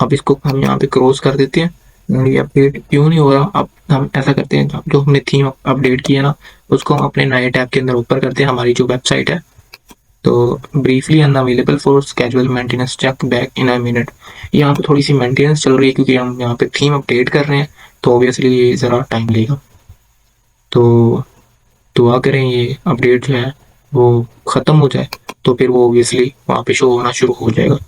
अब इसको हम यहाँ पे क्रॉस कर देते हैं। ये अपडेट क्यों नहीं हो रहा, अब हम ऐसा करते हैं, जो हमने थीम अपडेट किया ना उसको हम अपने नए टैब के अंदर ऊपर करते हैं, हमारी जो वेबसाइट है। तो briefly unavailable for casual maintenance, check back in a minute. यहाँ पे थोड़ी सी मेंटेनेंस चल रही है, क्योंकि हम यहाँ पे थीम अपडेट कर रहे हैं, तो ऑब्वियसली ये ज़रा टाइम लेगा। तो दुआ करें ये अपडेट जो है वो ख़त्म हो जाए, तो फिर वो ऑब्वियसली वहाँ पे शो होना शुरू हो जाएगा।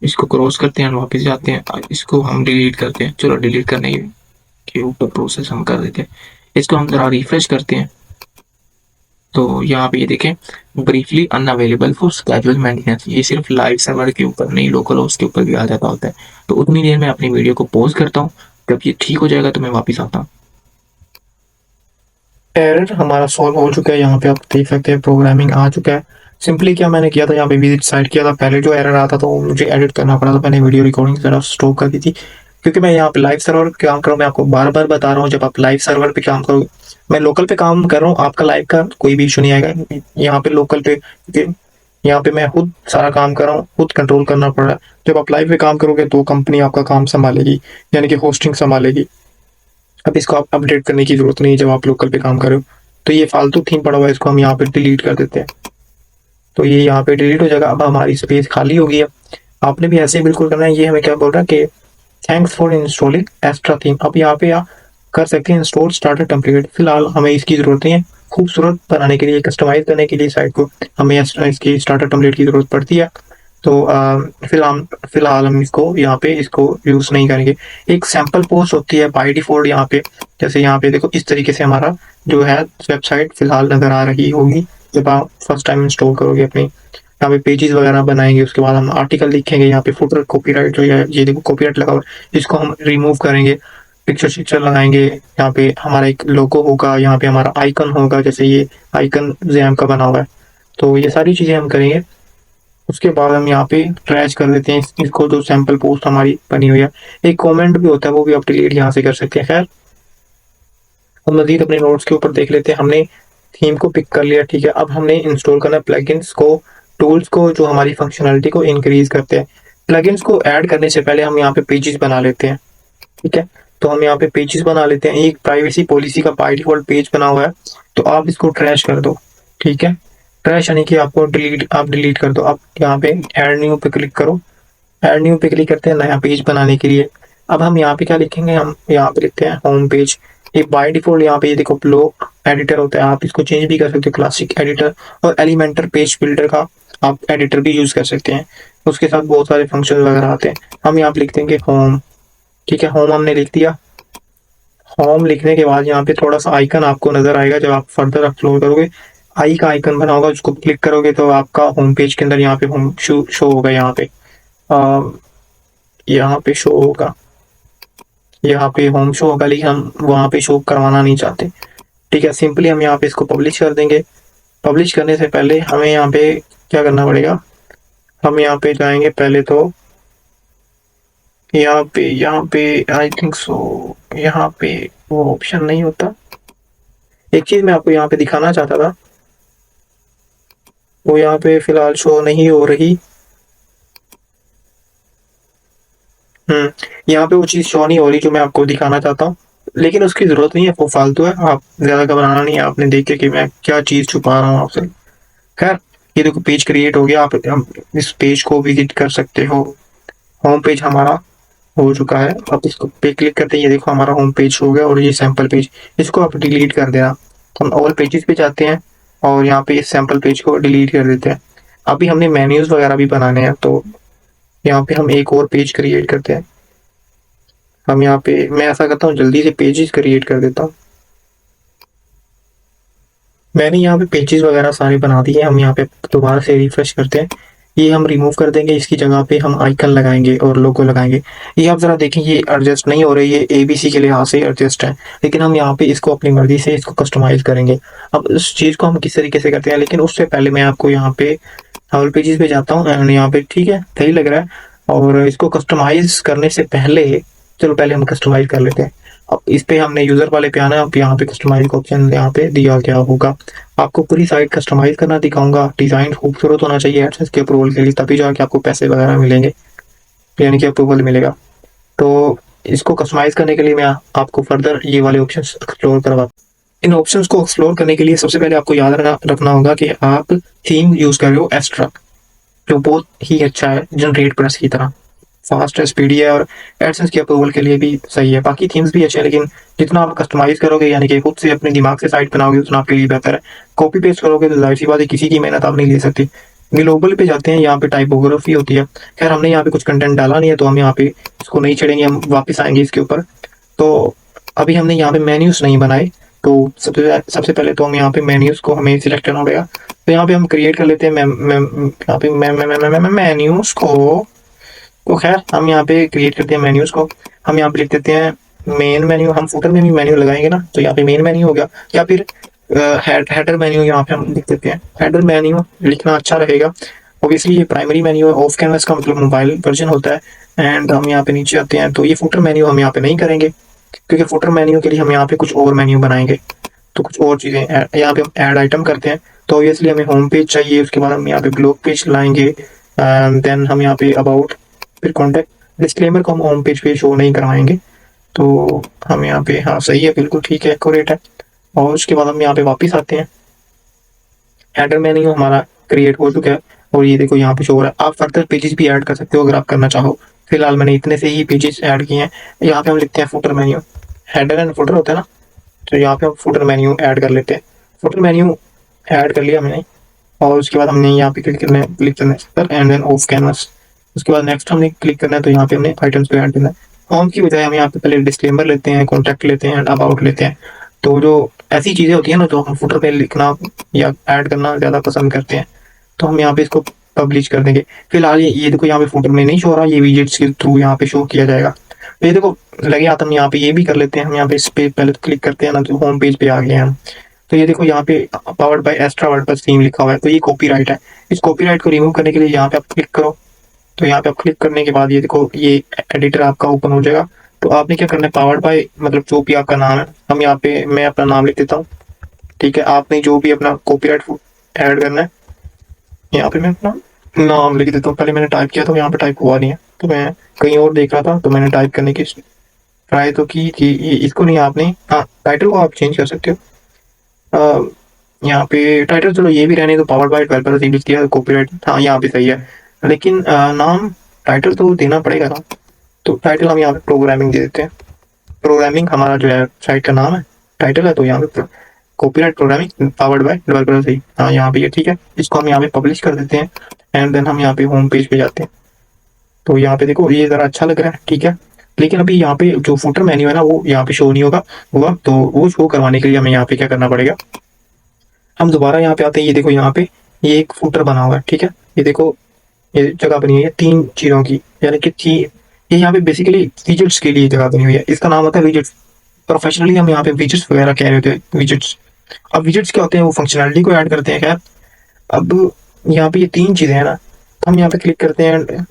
इसको क्रॉस करते हैं, वापस जाते हैं, इसको हम डिलीट करते हैं। चलो डिलीट करने के ऊपर प्रोसेस हम कर देते हैं। इसको हम जरा रिफ्रेश करते हैं। तो यहाँ पे ये देखें, briefly unavailable for schedule maintenance, ये सिर्फ लाइव सर्वर के ऊपर नहीं, लोकल होस्ट के ऊपर भी आ जाता होता है। तो उतनी देर में अपनी वीडियो को पॉज करता हूँ, जब ये ठीक हो जाएगा तो मैं वापस आता हूँ। एरर हमारा सॉल्व हो चुका है। यहाँ पे आप देख सकते हैं प्रोग्रामिंग आ चुका है। सिंपली क्या मैंने किया था, यहाँ पे विजिट साइट किया था। पहले जो एरर आता था वो मुझे एडिट करना पड़ा था, मैंने वीडियो रिकॉर्डिंग जरा स्टॉप कर दी थी, क्योंकि मैं यहाँ पे लाइव सर्वर पे काम कर रहा हूँ। मैं आपको बार बार बता रहा हूँ, जब आप लाइव सर्वर पे काम करोगे, मैं लोकल पे काम कर रहा हूँ, आपका लाइव का कोई भी इशू नहीं आएगा। यहाँ पे लोकल पे, यहाँ पे मैं खुद सारा काम कर रहा हूँ, खुद कंट्रोल करना पड़ रहा है। जब आप लाइव पे काम करोगे तो कंपनी आपका काम संभालेगी, यानी कि होस्टिंग संभालेगी। अब इसको आप अपडेट करने की जरूरत नहीं है जब आप लोकल पे काम कर रहे हो। तो ये फालतू थीम पड़ा हुआ है, इसको हम यहाँ पे डिलीट कर देते हैं। तो ये यहाँ पे डिलीट हो जाएगा। अब हमारी स्पेस खाली हो गई है। आपने भी ऐसे ही बिल्कुल करना है। ये हमें क्या बोल रहा है कि thanks for installing extra theme. अब यहाँ पे आप कर सकते हैं इंस्टॉल स्टार्टर टेम्पलेट। फिलहाल हमें इसकी ज़रूरत नहीं है। खूबसूरत बनाने के लिए, कस्टमाइज करने के लिए साइट को हमें इसकी स्टार्टर टेम्पलेट की ज़रूरत पड़ती है। तो फिलहाल हम इसको यहाँ पे इसको यूज़ नहीं करेंगे। एक सैम्पल पोस्ट होती है बाय डिफ़ॉल्ट यहाँ पे, जैसे यहाँ पे देखो इस तरीके से हमारा जो है वेबसाइट फिलहाल नज़र आ रही होगी जब आप फर्स्ट टाइम इंस्टॉल करोगे अपनी। यहाँ पे पेजेस वगैरह बनाएंगे, उसके बाद हम आर्टिकल लिखेंगे। यहाँ पे फुटर कॉपीराइट जो है, ये देखो कॉपीराइट लगा हुआ है, इसको हम रिमूव करेंगे। पिक्चर लगाएंगे, यहाँ पे हमारा एक लोगो होगा, यहाँ पे हमारा आइकन होगा, जैसे ये आइकन जैम का बना हुआ है। तो ये सारी चीज़ें हम करेंगे। उसके बाद हम यहाँ पे ट्रैश कर देते हैं इसको, जो सैम्पल पोस्ट हमारी बनी हुई है। एक कमेंट भी होता है, वो भी आप डिलीट यहाँ से कर सकते हैं। खैर, हम मजीद अपने नोट्स के ऊपर देख लेते हैं। हमने थीम को पिक कर लिया, ठीक है। अब हमने इंस्टॉल करना है प्लगइन्स को, टूल्स को, जो हमारी फंक्शनलिटी को इंक्रीज करते हैं। प्लगइन्स को ऐड करने से पहले हम यहाँ पे पेजेस बना लेते हैं, ठीक है। तो हम यहाँ पे पेजेस बना लेते हैं। एक प्राइवेसी पॉलिसी का बाय डिफॉल्ट पेज बना हुआ है, तो आप इसको ट्रैश कर दो, ठीक है। ट्रैश यानी कि आपको डिलीट कर दो। आप यहाँ पे ऐड न्यू पे क्लिक करो। ऐड न्यू पे क्लिक करते हैं नया पेज बनाने के लिए। अब हम यहाँ पे क्या लिखेंगे, हम यहाँ पे लिखते हैं होम पेज। ये बाय डिफॉल्ट यहाँ पे ये देखो ब्लॉक एडिटर होता है, आप इसको चेंज भी कर सकते हो, क्लासिक एडिटर और एलिमेंटर पेज बिल्डर का आप एडिटर भी यूज कर सकते हैं। उसके साथ बहुत सारे फंक्शन वगैरह आते हैं। हम यहाँ पे लिख देंगे होम, ठीक है। होम हमने लिख दिया। होम लिखने के बाद यहाँ पे थोड़ा सा आइकन आपको नजर आएगा, जब आप फर्दर एक्सप्लोर करोगे आई का आइकन बना होगा, उसको क्लिक करोगे तो आपका होम पेज के अंदर यहाँ पे होम शो होगा। यहाँ पे शो होगा, यहाँ पे होम शो होगा, लेकिन हम वहाँ पे शो करवाना नहीं चाहते, ठीक है। सिंपली हम यहाँ पे इसको पब्लिश कर देंगे। पब्लिश करने से पहले हमें यहाँ पे क्या करना पड़ेगा, हम यहाँ पे जाएंगे पहले तो यहाँ पे आई थिंक सो यहाँ पे वो ऑप्शन नहीं होता। एक चीज मैं आपको यहाँ पे दिखाना चाहता था, वो यहाँ पे फिलहाल शो नहीं हो रही। यहाँ पे वो चीज शो नहीं हो रही जो मैं आपको दिखाना चाहता हूँ, लेकिन उसकी जरूरत नहीं है, वो फालतू है। आप ज्यादा घबराना नहीं है, आपने देखे कि मैं क्या चीज छुपा रहा हूँ आपसे। खैर, ये देखो पेज क्रिएट हो गया। आप इस पेज को विजिट कर सकते हो। होम पेज हमारा हो चुका है। अब इसको पे क्लिक करते हैं, ये देखो हमारा होम पेज हो गया। और ये सैंपल पेज, इसको आप डिलीट कर देना। हम ऑल पेजेस पे जाते हैं और यहाँ पे इस सैंपल पेज को डिलीट कर देते हैं। अभी हमने मेन्यूज वगैरह भी बनाने हैं, तो यहाँ पे हम एक और पेज क्रिएट करते हैं। हम यहाँ पे मैं ऐसा करता हूँ, जल्दी से पेजेस क्रिएट कर देता हूँ। मैंने यहाँ पे पेजेस वगैरह सारे बना दिए। हम यहाँ पे दोबारा से रिफ्रेश करते हैं। ये हम रिमूव कर देंगे, इसकी जगह पे हम आइकन लगाएंगे और लोगो लगाएंगे। ये आप जरा देखें, ये एडजस्ट नहीं हो रही है, एबीसी के लिहाज से एडजस्ट है, लेकिन हम यहाँ पे इसको अपनी मर्जी से इसको कस्टमाइज करेंगे। अब इस चीज़ को हम किस तरीके से करते हैं, लेकिन उससे पहले मैं आपको यहाँ पे ऑल पेजेस पे जाता हूँ एंड यहाँ पे, ठीक है, सही लग रहा है। और इसको कस्टमाइज करने से पहले, चलो पहले हम कस्टमाइज कर लेते हैं। अब इस पे हमने यूजर वाले पे आना है। अब यहाँ पे कस्टमाइज का ऑप्शन यहाँ पे दिया गया होगा। आपको पूरी साइट कस्टमाइज करना दिखाऊंगा। डिजाइन खूबसूरत होना चाहिए एडसेंस के अप्रूवल के लिए, तभी जाके आपको पैसे वगैरह मिलेंगे, यानी कि अप्रूवल मिलेगा। तो इसको कस्टमाइज करने के लिए मैं आपको फर्दर ये वाले ऑप्शन एक्सप्लोर करवा। इन ऑप्शंस को एक्सप्लोर करने के लिए सबसे पहले आपको याद रखना होगा कि आप थीम यूज कर रहे हो एस्ट्रा, जो बहुत ही अच्छा है जनरेट प्रेस की तरह, फास्ट है, स्पीडी है और एडसेंस के अप्रूवल के लिए भी सही है। बाकी थीम्स भी अच्छे हैं, लेकिन जितना आप कस्टमाइज करोगे, यानी कि खुद से अपने दिमाग से साइट बनाओगे, उतना आपके लिए बेहतर है। कॉपी पेस्ट करोगे तो जाहिर सी बात है, किसी की मेहनत आप नहीं ले सकती। ग्लोबल पे जाते हैं, यहाँ पे टाइपोग्राफी होती है। खैर, हमने यहाँ पे कुछ कंटेंट डाला नहीं है, तो हम यहाँ पे इसको नहीं छेड़ेंगे, हम वापस आएंगे इसके ऊपर। तो अभी हमने यहाँ पे मेन्यूज नहीं बनाए, तो सबसे पहले तो हम यहाँ पे मेन्यूज को हमें सिलेक्ट करना पड़ेगा। तो यहाँ पे हम क्रिएट कर लेते हैं यहाँ पे मेन्यूज को। तो खैर, हम यहाँ पे क्रिएट करते हैं मेन्यूज को। हम यहाँ पे लिख देते हैं मेन मेन्यू। हम फुटर में भी मेन्यू लगाएंगे ना, तो यहाँ पे मेन मेन्यू हो गया, या फिर हेडर मेन्यू यहाँ पे हम लिख देते हैं। हेडर मेन्यू लिखना अच्छा रहेगा। ऑब्वियसली ये प्राइमरी मेन्यू है, ऑफ कैनवस का मतलब मोबाइल वर्जन होता है। एंड हम यहाँ पे नीचे आते हैं, तो ये फुटर मेन्यू हम यहाँ पे नहीं करेंगे, क्योंकि फुटर मेन्यू के लिए हम यहाँ पे कुछ और मेन्यू बनाएंगे। तो कुछ और चीज़ें यहाँ पे हम ऐड आइटम करते हैं, तो ऑब्वियसली हमें होम पेज चाहिए। उसके बाद हम यहाँ पे ब्लॉग पेज लाएंगे। देन हम यहाँ पे अबाउट, फिर कॉन्टैक्ट। डिस्क्लेमर को हम होम पेज पे शो नहीं करवाएंगे, तो हम यहाँ पे, हाँ सही है, बिल्कुल ठीक है, एक्यूरेट है। और उसके बाद हम यहाँ पे वापस आते हैं। हेडर मेन्यू हमारा क्रिएट हो चुका है और ये देखो यहाँ पे शो हो रहा है। आप फर्दर पेजेस भी ऐड कर सकते हो अगर आप करना चाहो। फिलहाल मैंने इतने से ही पेजेस ऐड किए हैं। यहाँ पे हम लिखते हैं footer menu, header and footer होता है ना, तो यहाँ पे हम फुटर मेन्यू ऐड कर लेते हैं। फुटर मेन्यू ऐड कर लिया मैंने, और उसके बाद हमने यहाँ पे क्लिक करना है एंड देन ऑफ कैनवस। उसके बाद नेक्स्ट हमने क्लिक करना है, तो यहाँ पे हमने आइटम्स को ऐड करना है। होम की बजाय हम यहाँ पे पहले डिस्क्लेमर लेते हैं, कॉन्टैक्ट लेते हैं, अबाउट लेते हैं। तो जो ऐसी चीज़ें होती है ना, जो हम फुटर पे लिखना या ऐड करना ज़्यादा पसंद करते हैं, तो हम यहाँ पे इसको पब्लिश कर देंगे। फिलहाल ये देखो, यहाँ पे फुटर में नहीं शो हो रहा, ये विजेट्स के थ्रू यहाँ पे शो किया जाएगा। तो ये देखो लगे हाथ, हम यहाँ पे ये भी कर लेते हैं। हम यहाँ पे इस पे पहले तो क्लिक करते हैं ना, तो होम पेज पे आ गए हम। तो ये देखो यहाँ पे powered by extra WordPress theme लिखा हुआ है, तो ये कॉपीराइट है। इस कॉपीराइट को रिमूव करने के लिए यहाँ पे आप क्लिक करो। तो यहाँ पे आप क्लिक करने के बाद ये देखो, ये एडिटर आपका ओपन हो जाएगा। तो आपने क्या करना है, पावर्ड बाय मतलब जो भी आपका नाम है, हम यहाँ पे मैं अपना नाम लिख देता हूँ। ठीक है, आपने जो भी अपना कॉपीराइट ऐड करना है, यहाँ पे मैं अपना नाम लिख देता हूँ। पहले मैंने टाइप किया था, यहाँ पे टाइप हुआ नहीं है, तो मैं कहीं और देख रहा था, तो मैंने टाइप करने की ट्राई तो की थी। इसको नहीं, आपने हाँ टाइटल को आप चेंज कर सकते हो। यहाँ पे टाइटल चलो ये भी रहने तो, पावर्ड बाय डेवलपर से लिख दिया, कॉपीराइट हाँ यहाँ पे सही है। लेकिन नाम टाइटल तो देना पड़ेगा ना, तो टाइटल हम यहाँ पे प्रोग्रामिंग दे देते हैं। प्रोग्रामिंग हमारा जो है साइट का नाम है, टाइटल है, तो यहाँ पे copyright programming powered by developer से, हाँ यहाँ पे ये ठीक है। इसको हम यहाँ पे पब्लिश कर देते हैं एंड देन हम यहाँ पे होम पेज पे जाते हैं। तो यहाँ पे देखो ये ज़रा अच्छा लग रहा है, ठीक है। लेकिन अभी यहाँ पे जो फुटर मेन्यू है ना, वो यहाँ पे शो नहीं हुआ, तो वो शो करवाने के लिए हमें यहाँ पे क्या करना पड़ेगा, हम दोबारा यहाँ पे आते हैं। ये देखो यहाँ पे ये एक फुटर बना हुआ है, ठीक है। ये देखो ये जगह बनी हुई है 3 चीज़ों की, यानी कि ये यहाँ पे बेसिकली विजेट्स के लिए जगह बनी हुई है। इसका नाम होता है विजेट्स। प्रोफेशनली हम यहाँ पे विजेट्स वगैरह कह रहे होते हैं, विजेट्स। अब विजेट्स क्या होते हैं, वो फंक्शनैलिटी को ऐड करते हैं। खैर अब यहाँ पे ये 3 चीज़ें हैं ना, तो हम यहाँ पे क्लिक करते हैं,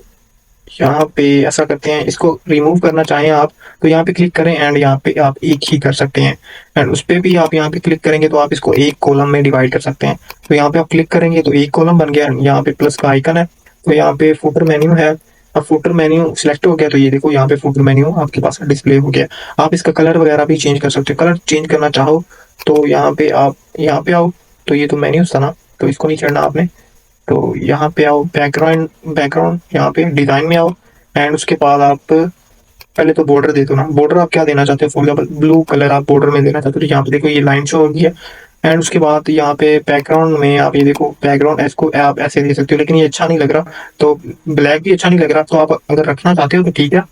यहाँ पे ऐसा करते हैं, इसको रिमूव करना चाहें आप तो यहाँ पे क्लिक करें एंड यहाँ पे आप एक ही कर सकते हैं। एंड उस पर भी आप यहाँ पे क्लिक करेंगे तो आप इसको एक कॉलम में डिवाइड कर सकते हैं। तो यहाँ पे आप क्लिक करेंगे तो एक कॉलम बन गया, यहाँ पे प्लस का आइकन है, तो यहाँ पे फुटर मेन्यू है। अब फुटर मेन्यू सिलेक्ट हो गया, तो ये देखो यहाँ पे फुटर मेन्यू आपके पास डिस्प्ले हो गया। आप इसका कलर वगैरह भी चेंज कर सकते हो। कलर चेंज करना चाहो तो यहाँ पे आप यहाँ पे आओ, तो ये तो मेन्यू था ना, तो इसको नहीं चढ़ना आपने। तो यहाँ पे आओ, बैकग्राउंड बैकग्राउंड यहाँ पे डिजाइन में आओ एंड उसके बाद आप पहले तो बॉर्डर दे दो ना। बॉर्डर आप क्या देना चाहते हो, फॉर एग्जाम्पल ब्लू कलर आप बॉर्डर में देना चाहते हो, तो यहाँ पे देखो ये लाइन शो हो गई है। एंड उसके बाद यहाँ पे बैकग्राउंड में आप ये देखो, बैकग्राउंड इसको आप ऐसे दे सकते हो, लेकिन ये अच्छा नहीं लग रहा, तो ब्लैक भी अच्छा नहीं लग रहा, तो आप अगर रखना चाहते हो तो ठीक है।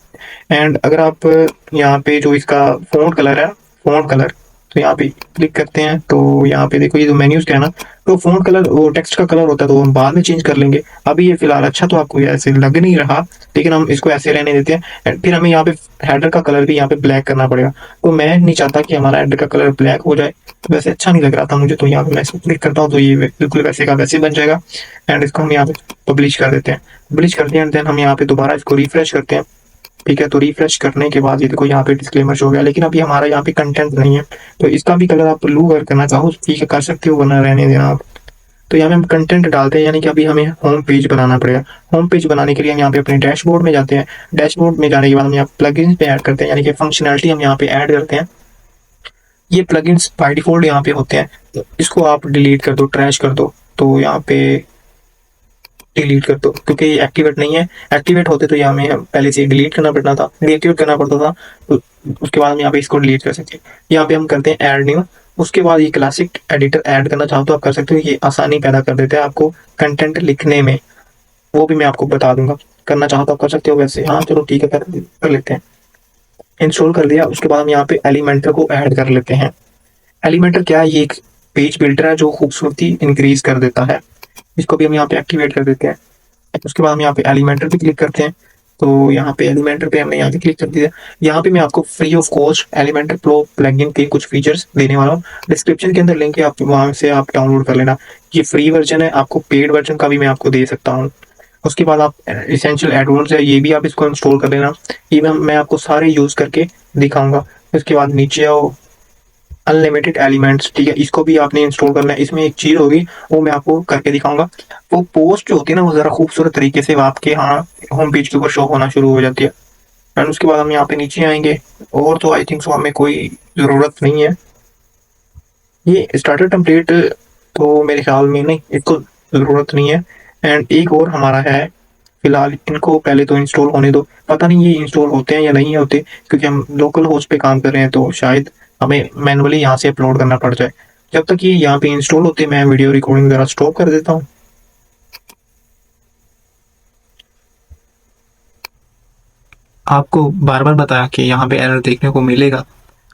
एंड अगर आप यहाँ पे जो इसका फ़ॉन्ट कलर है, फ़ॉन्ट कलर, तो यहाँ पे क्लिक करते हैं, तो यहाँ पे देखो ये जो मेन्यूज का है ना, तो फ़ॉन्ट कलर वो टेक्स्ट का कलर होता है, तो हम बाद में चेंज कर लेंगे। अभी ये फिलहाल अच्छा तो आपको ऐसे लग नहीं रहा, लेकिन हम इसको ऐसे रहने देते हैं। एंड फिर हमें यहाँ पे हेडर का कलर भी यहाँ पे ब्लैक करना पड़ेगा, तो मैं नहीं चाहता कि हमारा हेडर का कलर ब्लैक हो जाए, तो वैसे अच्छा नहीं लग रहा था मुझे, तो यहाँ पे मैं इसको क्लिक करता हूँ, तो ये बिल्कुल वैसे का वैसे बन जाएगा। एंड इसको हम यहाँ पे पब्लिश कर देते हैं। पब्लिश करते हैं एंड देन हम यहाँ पे दोबारा इसको रिफ्रेश करते हैं, ठीक है। तो रिफ्रेश करने के बाद ये देखो यहाँ पे डिस्क्लेमर शो हो गया, लेकिन अभी हमारा यहाँ पे कंटेंट नहीं है, तो इसका भी कलर आप ब्लू अगर करना चाहो ठीक है कर सकते हो, वरना रहने देना आप। तो यहाँ पे हम कंटेंट डालते हैं, यानी कि अभी हमें होम पेज बनाना पड़ेगा। होम पेज बनाने के लिए हम यहाँ पे अपने डैशबोर्ड में जाते हैं। डैशबोर्ड में जाने के बाद हम यहाँ प्लगइन्स पे ऐड करते हैं, यानी कि फंक्शनैलिटी हम यहाँ पे ऐड करते हैं। ये प्लगइन्स बाय डिफॉल्ट यहाँ पे होते हैं, तो इसको आप डिलीट कर दो, ट्रैश कर दो। तो यहाँ पे डिलीट कर दो, क्योंकि ये एक्टिवेट नहीं है। एक्टिवेट होते तो यहाँ हमें पहले से डिलीट करना पड़ना था, डीएक्टिवेट करना पड़ता था, तो उसके बाद हम यहाँ पे इसको डिलीट कर सकते हैं। यहाँ पे हम करते हैं ऐड न्यू। उसके बाद ये क्लासिक एडिटर ऐड करना चाहो तो आप कर सकते हो, ये आसानी पैदा कर देते हैं आपको कंटेंट लिखने में, वो भी मैं आपको बता दूंगा। करना चाहो तो आप कर सकते हो वैसे, हाँ चलो ठीक है कर लेते हैं। इंस्टॉल कर दिया, उसके बाद हम यहाँ पे एलिमेंटर को ऐड कर लेते हैं। एलिमेंटर क्या है, ये एक पेज बिल्डर है जो खूबसूरती इंक्रीज कर देता है। इसको भी हम यहाँ पे एक्टिवेट कर देते हैं। उसके बाद हम यहाँ पे एलिमेंटर पे क्लिक करते हैं, तो यहाँ पे एलिमेंटर पे हमने यहाँ पे क्लिक कर दिया। यहाँ पे मैं आपको free of cost Elementor pro plugin के कुछ फीचर्स देने वाला हूँ। डिस्क्रिप्शन के अंदर लिंक है, आप वहाँ से आप डाउनलोड कर लेना। ये फ्री वर्जन है, आपको पेड वर्जन का भी मैं आपको दे सकता हूँ। उसके बाद आप इसेंशियल एडवांस है, ये भी आप इसको इंस्टॉल कर लेना। ये मैं आपको सारे यूज करके दिखाऊंगा। उसके बाद नीचे आओ, अनलिमिटेड एलिमेंट्स, ठीक है, इसको भी आपने इंस्टॉल करना है। इसमें एक चीज होगी वो मैं आपको करके दिखाऊंगा। वो पोस्ट जो होती है ना, वो जरा खूबसूरत तरीके से आपके यहाँ होम पेज के ऊपर शो होना शुरू हो जाती है। एंड उसके बाद हम यहाँ पे नीचे आएंगे, और तो आई थिंक सो हमें कोई जरूरत नहीं है। ये स्टार्टर टेम्पलेट तो मेरे ख्याल में नहीं, इसको जरूरत नहीं है। एंड एक और हमारा है फिलहाल इनको पहले तो इंस्टॉल होने दो। पता नहीं ये इंस्टॉल होते हैं या नहीं होते, क्योंकि हम लोकल होस्ट पे काम कर रहे हैं तो शायद हमें मैनुअली यहाँ से अपलोड करना पड़ जाए। जब तक ये यहाँ पे इंस्टॉल होते हैं मैं वीडियो रिकॉर्डिंग वगैरह स्टॉप कर देता हूँ। आपको बार बार बताया कि यहाँ पे एरर देखने को मिलेगा।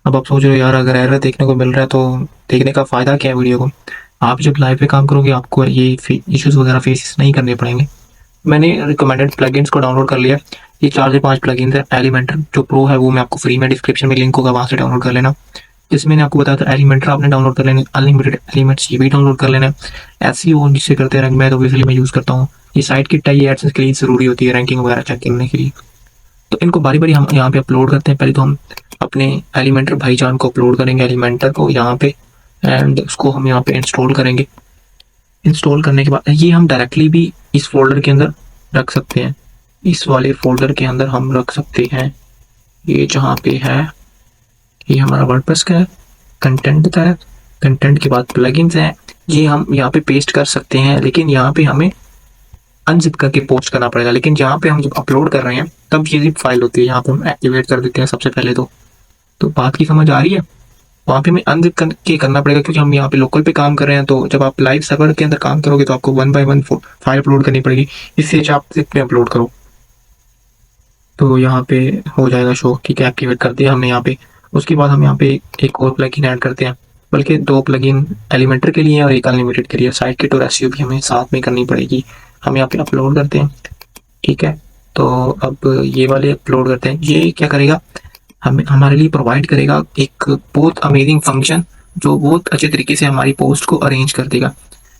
अब आप सोच रहे हो यार अगर एरर देखने को मिल रहा है तो देखने का फ़ायदा क्या है वीडियो को। आप जब लाइव पे काम करोगे आपको ये इश्यूज़ वगैरह फेस नहीं करने पड़ेंगे। मैंने रिकमेंडेड प्लगइन्स को डाउनलोड कर लिया। ये 4 से 5 प्लगइन्स है। एलिमेंटर जो प्रो है वो मैं आपको फ्री में डिस्क्रिप्शन में लिंक होगा, वहाँ से डाउनलोड कर लेना। जैसे मैंने आपको बताया था एलिमेंटर आपने डाउनलोड कर लेना, अनलिमिटेड एलिमेंट्स ये भी डाउनलोड कर लेना है। एसईओ जिससे करते हैं मैं तो बेसिकली मैं यूज़ करता हूँ। ये साइट किट है, ये एडसेंस के लिए ज़रूरी होती है रैंकिंग वगैरह चेक करने के लिए। तो इनको बारी बारी हम यहाँ पे अपलोड करते हैं। पहले तो हम अपने एलिमेंटर भाईजान को अपलोड करेंगे, एलिमेंटर को यहाँ पे, एंड उसको हम यहाँ पे इंस्टॉल करेंगे। इंस्टॉल करने के बाद ये हम डायरेक्टली भी इस फोल्डर के अंदर रख सकते हैं। इस वाले फोल्डर के अंदर हम रख सकते हैं। ये जहाँ पे है ये हमारा वर्डप्रेस का है, कंटेंट है। कंटेंट के बाद प्लगइन्स हैं, ये हम यहाँ पे पेस्ट कर सकते हैं, लेकिन यहाँ पे हमें अनजिप करके पोस्ट करना पड़ेगा। लेकिन जहाँ पे हम जब अपलोड कर रहे हैं तब ये जिप फाइल होती है, यहाँ पे हम एक्टिवेट कर देते हैं सबसे पहले तो बात की समझ आ रही है। वहाँ पे हमें अनजिप करके करना पड़ेगा, क्योंकि हम यहाँ पे लोकल पे काम कर रहे हैं। तो जब आप लाइव सर्वर के अंदर काम करोगे तो आपको 1 बाय 1 फाइल अपलोड करनी पड़ेगी। इससे अच्छा आप जिप में अपलोड करो तो यहाँ पे हो जाएगा शो। ठीक है, एक्टिवेट कर दिया हमने यहाँ पे। उसके बाद हम यहाँ पे एक और प्लगइन ऐड करते हैं, बल्कि 2 प्लगइन एलिमेंटर के लिए और एक अनलिमिटेड के लिए। साइड किट और एसईओ भी हमें साथ में करनी पड़ेगी। हम यहाँ पे अपलोड करते हैं। ठीक है, तो अब ये वाले अपलोड करते हैं। ये क्या करेगा, हमें हमारे लिए प्रोवाइड करेगा एक बहुत अमेजिंग फंक्शन जो बहुत अच्छे तरीके से हमारी पोस्ट को अरेंज कर देगा।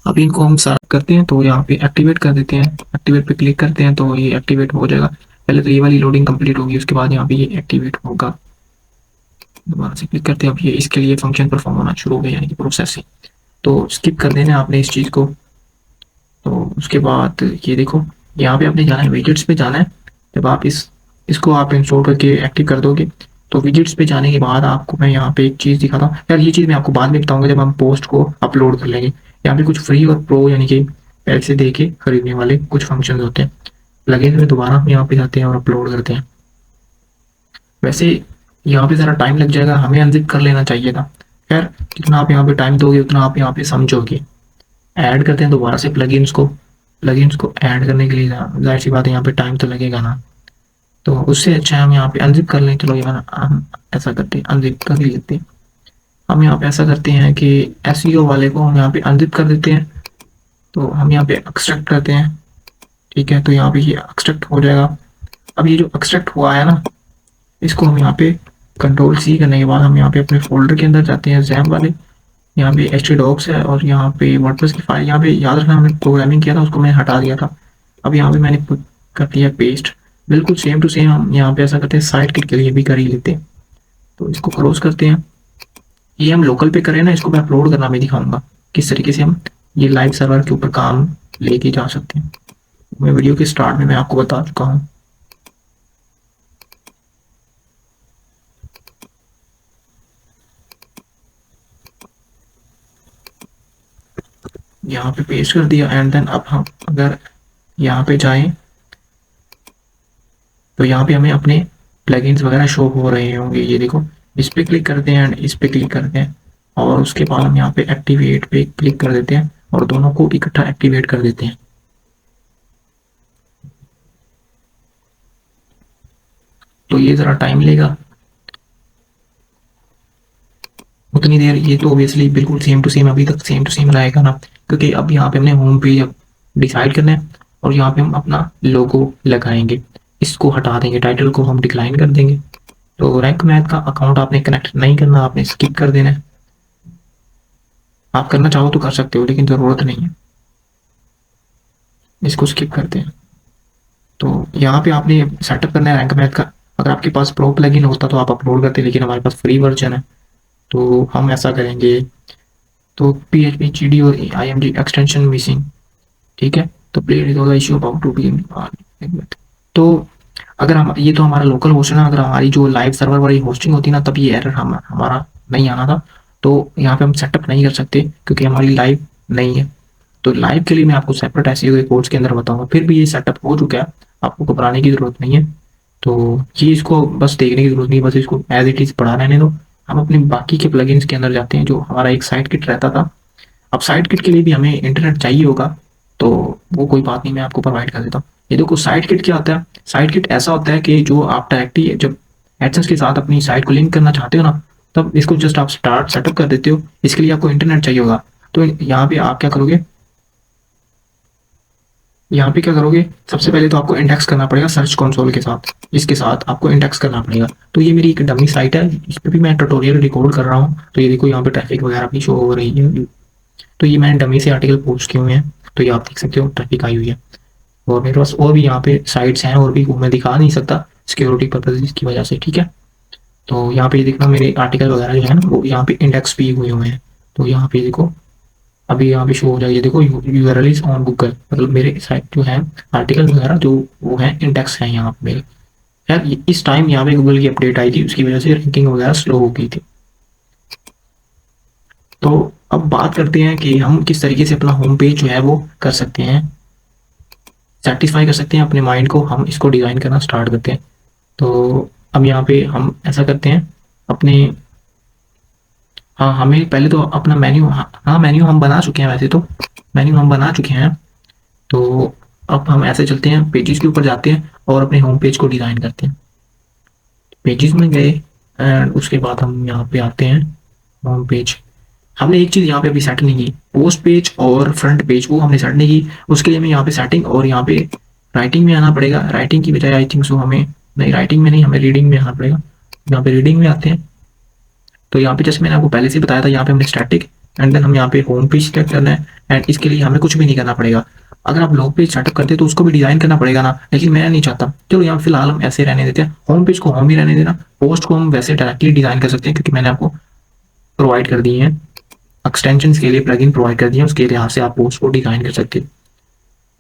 अब इनको हम सेट करते हैं, तो यहाँ पे एक्टिवेट कर देते हैं। एक्टिवेट पे क्लिक करते हैं तो ये एक्टिवेट हो जाएगा। पहले तो ये वाली लोडिंग कंप्लीट होगी, उसके बाद यहाँ पे ये एक्टिवेट होगा। दोबारा से क्लिक करते हैं। अब ये इसके लिए फंक्शन परफॉर्म होना शुरू हो गया, यानी कि प्रोसेसिंग। तो स्किप कर देना आपने इस चीज़ को। तो उसके बाद ये देखो यहाँ पे आपने जाना है, विजेट्स पे जाना है। जब आप इसको आप इंस्टॉल करके एक्टिव कर दोगे तो विजेट्स पे जाने के बाद आपको मैं यहाँ पे एक चीज़ दिखाता हूँ। यार ये चीज़ मैं आपको बाद में बताऊंगा जब हम पोस्ट को अपलोड कर लेंगे। यहाँ पे कुछ फ्री और प्रो यानी कि पैसे दे के खरीदने वाले कुछ फंक्शन होते हैं। प्लगइन में दोबारा हम यहाँ पे जाते हैं और अपलोड करते हैं। वैसे यहाँ पे ज़रा टाइम लग जाएगा, हमें अनजिप कर लेना चाहिए था। खैर जितना आप यहाँ पे टाइम दोगे उतना आप यहाँ पे समझोगे। ऐड करते हैं दोबारा से प्लगइन्स को ऐड करने के लिए जाहिर सी बात है यहाँ पे टाइम तो लगेगा ना। तो उससे अच्छा है हम यहाँ पे अनजिप कर लें। चलो यार हम ऐसा करते हैं, अनजिप कर ही लेते हैं। हम यहाँ पे ऐसा करते हैं कि एसईओ वाले को हम यहाँ पे अनजिप कर देते हैं। तो हम यहाँ पे एक्सट्रैक्ट करते हैं। ठीक है, तो यहाँ पे ये एक्सट्रैक्ट हो जाएगा। अब ये जो एक्सट्रैक्ट हुआ है ना, इसको हम यहाँ पे कंट्रोल सी करने के बाद हम यहाँ पे अपने फोल्डर के अंदर जाते हैं, जैम वाले। यहाँ पे htdocs है और यहाँ पे वर्डप्रेस की फाइल। यहाँ पे याद रखना हमने प्रोग्रामिंग किया था उसको मैंने हटा दिया था। अब यहाँ पे मैंने कर दिया पेस्ट। बिल्कुल सेम टू सेम हम यहाँ पे ऐसा करते हैं, साइड किट के लिए भी कर ही लेते हैं। तो इसको क्लोज करते हैं। ये हम लोकल पे करें ना, इसको मैं अपलोड करना भी दिखाऊंगा किस तरीके से हम ये लाइव सर्वर के ऊपर काम लेके जा सकते हैं। मैं वीडियो के स्टार्ट में मैं आपको बता चुका हूँ। यहाँ पे पेस्ट कर दिया एंड देन अब हम अगर यहाँ पे जाएं तो यहाँ पे हमें अपने प्लगइन्स वगैरह शो हो रहे होंगे। ये देखो, इस पे क्लिक करते हैं एंड इस पे क्लिक करते हैं और उसके बाद हम यहाँ पे एक्टिवेट पे क्लिक कर देते हैं और दोनों को इकट्ठा एक्टिवेट कर देते हैं। तो ये ज़रा टाइम लेगा उतनी देर। ये तो ऑब्वियसली बिल्कुल सेम टू सेम अभी तक सेम टू सेम रहेगा ना, क्योंकि अब यहाँ पे हमने होम पेज डिसाइड करना है और यहाँ पे हम अपना लोगो लगाएंगे। इसको हटा देंगे, टाइटल को हम डिक्लाइन कर देंगे। तो रैंक मैथ का अकाउंट आपने कनेक्ट नहीं करना, आपने स्किप कर देना है। आप करना चाहो तो कर सकते हो लेकिन ज़रूरत नहीं है। इसको स्किप करते हैं। तो यहाँ पे आपने सेटअप करना है रैंक मैथ का। अगर आपके पास प्रो प्लगइन होता तो आप अपलोड करते, लेकिन हमारे पास फ्री वर्जन है तो हम ऐसा करेंगे। तो PHP GD और IMG एक्सटेंशन मिसिंग। ठीक है, तो please resolve the issue about to be. तो अगर हम ये तो हमारा लोकल होस्ट है ना, अगर हमारी जो लाइव सर्वर वाली होस्टिंग होती ना तब ये एरर हमारा नहीं आना था। तो यहाँ पे हम सेटअप नहीं कर सकते क्योंकि हमारी लाइव नहीं है। तो लाइव के लिए मैं आपको सेपरेट ऐसे कोर्स के अंदर बताऊंगा। फिर भी ये सेटअप हो चुका है, आपको घबराने की ज़रूरत नहीं है। तो ये इसको बस देखने की ज़रूरत नहीं, बस इसको एज इट इज़ पढ़ा रहने दो। हम अपने बाकी के प्लगइन्स के अंदर जाते हैं। जो हमारा एक साइड किट रहता था, अब साइड किट के लिए भी हमें इंटरनेट चाहिए होगा, तो वो कोई बात नहीं, मैं आपको प्रोवाइड कर देता हूँ। ये देखो साइड किट क्या होता है। साइड किट ऐसा होता है कि जो आप डायरेक्टली जब एडसेंस के साथ अपनी साइट को लिंक करना चाहते हो ना, तब इसको जस्ट आप स्टार्ट सेटअप कर देते हो। इसके लिए आपको इंटरनेट चाहिए होगा। तो यहाँ पे आप क्या करोगे, यहाँ पे क्या करोगे, सबसे पहले तो आपको इंडेक्स करना पड़ेगा सर्च कंसोल के साथ, इसके साथ आपको इंडेक्स करना पड़ेगा। तो ये मेरी एक डमी साइट है, इस पर भी मैं ट्यूटोरियल रिकॉर्ड कर रहा हूँ। तो ये देखो यहाँ पे ट्रैफिक वगैरह भी शो हो रही है। तो ये मैंने डमी से आर्टिकल पोस्ट किए हुए हैं, तो ये आप देख सकते हो ट्रैफिक आई हुई है। और मेरे पास और भी यहाँ पे साइट्स हैं, और भी वो मैं दिखा नहीं सकता सिक्योरिटी पर्पज की वजह से, ठीक है। तो यहाँ पे देखना मेरे आर्टिकल वगैरह जो है ना, वो यहाँ पे इंडेक्स भी हुए हुए हैं। तो यहाँ पे देखो अभी यहाँ पे शो हो जाएगी, देखो यूआरएल इज ऑन गूगल, मतलब मेरे साइट जो है आर्टिकल वगैरह जो वो है इंडेक्स है यहाँ पे मेरे। यार इस टाइम यहाँ पे गूगल की अपडेट आई थी, उसकी वजह से रैंकिंग वगैरह स्लो हो गई थी। तो अब बात करते हैं कि हम किस तरीके से अपना होम पेज जो है वो कर सकते हैं, सेटिस्फाई कर सकते हैं अपने माइंड को। हम इसको डिज़ाइन करना स्टार्ट करते हैं। तो अब यहाँ पे हम ऐसा करते हैं अपने, हाँ हमें पहले तो अपना मेन्यू, हाँ मेन्यू हम बना चुके हैं, वैसे तो मेन्यू हम बना चुके हैं। तो अब हम ऐसे चलते हैं, पेजेस के ऊपर जाते हैं और अपने होम पेज को डिज़ाइन करते हैं। पेजेस में गए एंड उसके बाद हम यहाँ पे आते हैं होम पेज। हमने एक चीज़ यहाँ पे अभी सेट नहीं की, पोस्ट पेज और फ्रंट पेज, वो हमने सेट नहीं की। उसके लिए हमें यहाँ पे सेटिंग और यहाँ पे राइटिंग में आना पड़ेगा। राइटिंग की बजाय आई थिंक सो हमें, नहीं राइटिंग में नहीं, हमें रीडिंग में आना पड़ेगा। यहाँ पे रीडिंग में आते हैं। तो यहाँ पे जैसे मैंने आपको पहले से बताया था, यहाँ पे हमने स्टैटिक एंड देन हम यहाँ पे होम पेज सेलेक्ट करना है। एंड इसके लिए हमें कुछ भी नहीं करना पड़ेगा। अगर आप लॉग पेज सेटअप करते तो उसको भी डिजाइन करना पड़ेगा ना, लेकिन मैं नहीं चाहता। चलो यहाँ फिलहाल हम ऐसे रहने देते हैं, होम पेज को होम ही रहने देना। पोस्ट को हम वैसे डायरेक्टली डिजाइन कर सकते हैं, क्योंकि मैंने आपको प्रोवाइड कर दिए हैं एक्सटेंशन के लिए प्लगइन प्रोवाइड कर दिए हैं, उसके यहाँ से आप पोस्ट को डिजाइन कर सकते हैं।